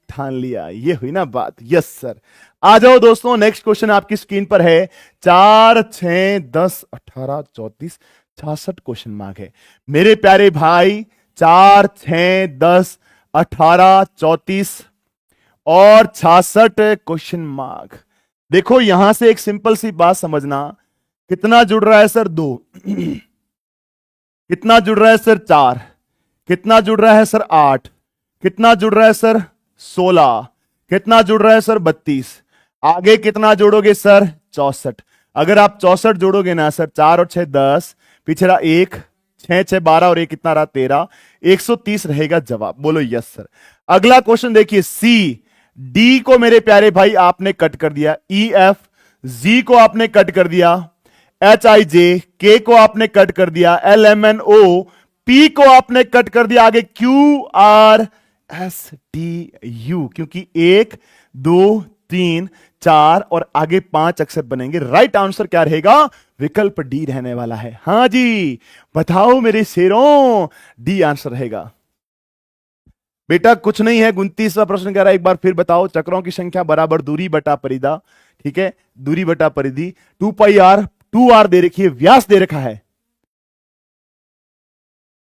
ठान लिया। ये हुई ना बात। Yes sir. आ जाओ दोस्तों, नेक्स्ट क्वेश्चन आपकी स्क्रीन पर है। 4, 6, 10, 18, 34, 66 क्वेश्चन मार्क है मेरे प्यारे भाई। 4, 6, 10, 18, 34 और 66 क्वेश्चन मार्क। देखो यहां से एक सिंपल सी बात समझना, कितना जुड़ रहा है सर? 2। कितना जुड़ रहा है सर? 4। कितना जुड़ रहा है सर? 8। कितना जुड़ रहा है सर? 16। कितना जुड़ रहा है सर? 32। आगे कितना जोड़ोगे सर? 64। अगर आप 64 जोड़ोगे ना सर, 4 और 6 10, पीछे रहा 1, 6 6 12 और 1 कितना रहा? 13। 130 रहेगा जवाब। बोलो यस सर। अगला क्वेश्चन देखिए। सी डी को मेरे प्यारे भाई आपने कट कर दिया, ई एफ जी को आपने कट कर दिया, एच आई जे के को आपने कट कर दिया, L M N O P को आपने कट कर दिया, आगे Q R S T U, क्योंकि 1 2 3 4 और आगे 5 अक्षर बनेंगे। राइट आंसर क्या रहेगा? विकल्प डी रहने वाला है। हां जी, बताओ मेरे शेरों, डी आंसर रहेगा। बेटा कुछ नहीं है, 29वां प्रश्न कह रहा है, एक बार फिर बताओ। चक्रों की संख्या बराबर दूरी बटा परिधा, ठीक है, दूरी बटा परिधि। 2 पाई आर, 2 आर दे रखी है, व्यास दे रखा है,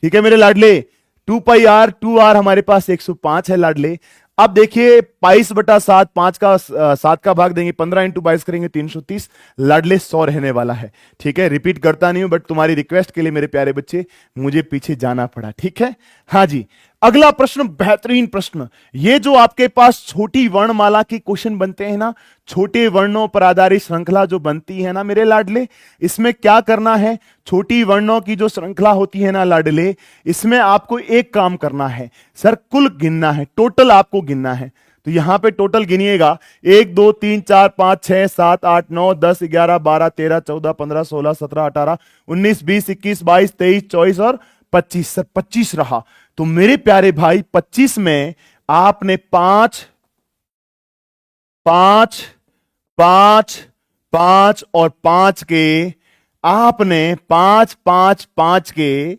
ठीक है मेरे लाडले। 2 पाई आर, 2 आर हमारे पास 105 है लाडले। अब देखिए 22 बटा 7, 5 का 7 का भाग देंगे, 15 इंटू 22 करेंगे 330, लाडले 100 रहने वाला है। ठीक है, रिपीट करता नहीं हूं, बट तुम्हारी रिक्वेस्ट के लिए मेरे प्यारे बच्चे मुझे पीछे जाना पड़ा। ठीक है, हाँ जी। अगला प्रश्न बेहतरीन प्रश्न, ये जो आपके पास छोटी वर्णमाला की क्वेश्चन बनते हैं ना, छोटे वर्णों पर आधारित श्रृंखला जो बनती है ना मेरे लाडले, इसमें क्या करना है? छोटी वर्णों की जो श्रृंखला होती है ना लाडले, इसमें आपको एक काम करना है सर, कुल गिनना है, टोटल आपको गिनना है। तो यहां पे टोटल गिनिएगा, 1 2 3 4 5 6 7 8 9 10 11 12 13 14 15 16 17 18 19 20 21 22 23 24 और 25। सर 25 रहा। तो मेरे प्यारे भाई 25 में आपने 5 5 5 5 और 5 के, आपने 5 5 5 के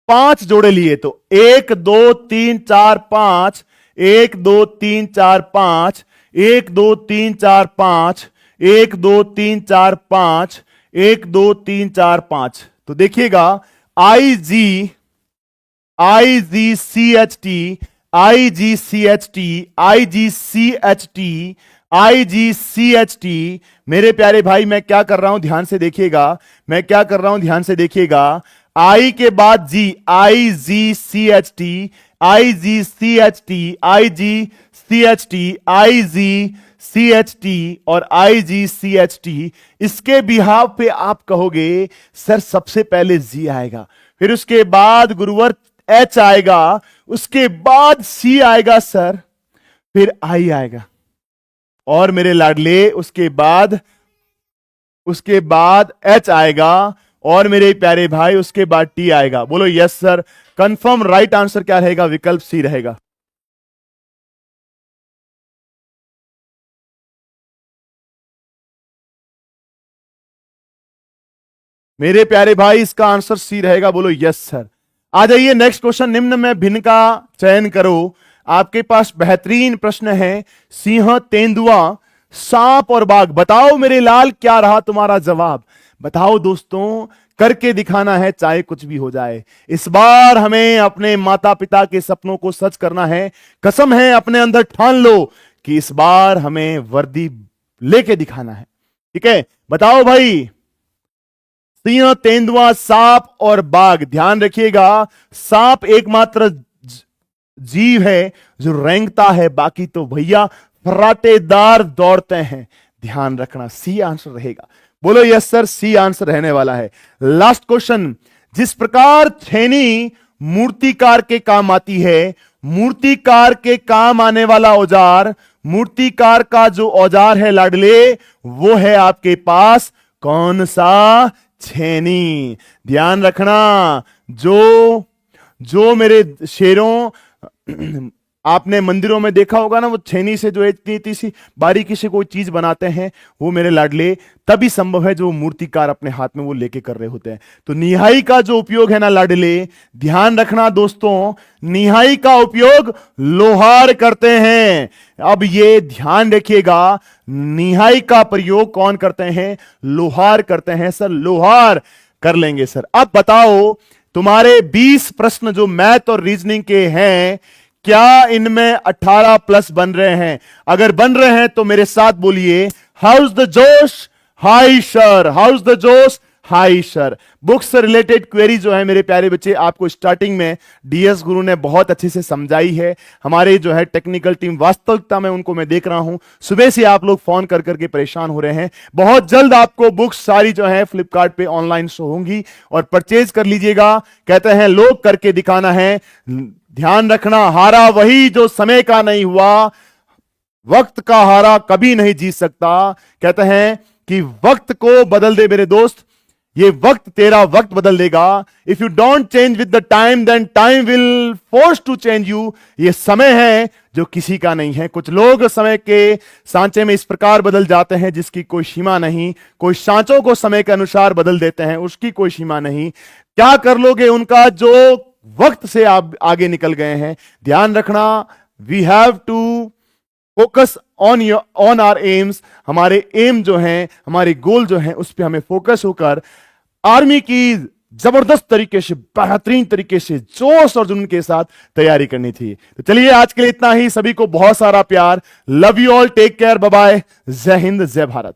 5 जोड़े लिए। तो 1 2 3 4 5, 1 2 3 4 5, 1 2 3 4 5, 1 2 3 4 5, 1 2 3 4 5। तो देखिएगा IGCHT, IGCHT, IGCHT, IGCHT। मेरे प्यारे भाई मैं क्या कर रहा हूं, ध्यान से देखिएगा, मैं क्या कर रहा हूं, ध्यान से देखिएगा। आई के बाद जी, IGCHT, IGCHT, IGCHT, IGCHT और IGCHT। इसके बिहाव पे आप कहोगे सर सबसे पहले जी आएगा, फिर उसके बाद गुरुवर H आएगा, उसके बाद C आएगा सर, फिर I आएगा, और मेरे लाडले उसके बाद H आएगा, और मेरे प्यारे भाई उसके बाद T आएगा। बोलो yes sir. Confirm right answer क्या रहेगा? विकल्प सी रहेगा। मेरे प्यारे भाई इसका आंसर सी रहेगा। बोलो यस सर। आ जाइए नेक्स्ट क्वेश्चन, निम्न में भिन्न का चयन करो। आपके पास बेहतरीन प्रश्न है, सिंह, तेंदुआ, सांप और बाघ। बताओ मेरे लाल क्या रहा तुम्हारा जवाब? बताओ दोस्तों, करके दिखाना है चाहे कुछ भी हो जाए। इस बार हमें अपने माता पिता के सपनों को सच करना है। कसम है, अपने अंदर ठान लो कि इस बार हमें वर्दी लेके दिखाना है। ठीक है, बताओ भाई। सिंह, तेंदुआ, सांप और बाघ। ध्यान रखिएगा, सांप एकमात्र जीव है जो रेंगता है, बाकी तो भैया फर्राटेदार दौड़ते हैं। ध्यान रखना, सी आंसर रहेगा। बोलो यस सर, सी आंसर रहने वाला है। लास्ट क्वेश्चन, जिस प्रकार छेनी मूर्तिकार के काम आती है, मूर्तिकार के काम आने वाला औजार, मूर्तिकार का जो औजार है लाडले, वो है आपके पास कौन सा? छेनी। ध्यान रखना, जो मेरे शेरों, आपने मंदिरों में देखा होगा ना, वो छेनी से जो इतनी सी बारीकी से कोई चीज बनाते हैं, वो मेरे लाडले तभी संभव है जो मूर्तिकार अपने हाथ में वो लेके कर रहे होते हैं। तो निहाई का जो उपयोग है ना लाडले, ध्यान रखना दोस्तों, निहाई का उपयोग लोहार करते हैं। अब ये ध्यान रखिएगा, निहाई का प्रयोग कौन करते हैं? लोहार करते हैं सर, लोहार कर लेंगे सर। अब बताओ, तुम्हारे 20 प्रश्न जो मैथ और रीजनिंग के हैं, क्या इनमें 18 प्लस बन रहे हैं? अगर बन रहे हैं तो मेरे साथ बोलिए, हाउस द जोश हाई सर, हाउस द जोश हाई सर। बुक्स से रिलेटेड क्वेरी जो है मेरे प्यारे बच्चे, आपको स्टार्टिंग में डीएस गुरु ने बहुत अच्छे से समझाई है। हमारे जो है टेक्निकल टीम, वास्तविकता में उनको मैं देख रहा हूं, सुबह से आप लोग फोन कर करके परेशान हो रहे हैं। बहुत जल्द आपको बुक्स सारी जो है फ्लिपकार्ट पे ऑनलाइन शो होंगी और परचेज कर लीजिएगा। कहते हैं लोग करके दिखाना है। ध्यान रखना, हारा वही जो समय का नहीं हुआ, वक्त का हारा कभी नहीं जीत सकता। कहते हैं कि वक्त को बदल दे मेरे दोस्त, ये वक्त तेरा वक्त बदल देगा। If you don't change with the time then time will force to change you. ये समय है जो किसी का नहीं है। कुछ लोग समय के सांचे में इस प्रकार बदल जाते हैं जिसकी कोई सीमा नहीं। कोई सांचों को समय के अनुसार बदल देते हैं, उसकी कोई सीमा नहीं। क्या कर लोगे उनका जो वक्त से आप आगे निकल गए हैं। ध्यान रखना, we have to focus on our aims. हमारे एम जो हैं, हमारे गोल जो हैं, उस पर हमें फोकस होकर आर्मी की जबरदस्त तरीके से, बेहतरीन तरीके से, जोश और जुनून के साथ तैयारी करनी थी। तो चलिए आज के लिए इतना ही। सभी को बहुत सारा प्यार। Love you all, take care, bye bye, जय हिंद, जय भारत।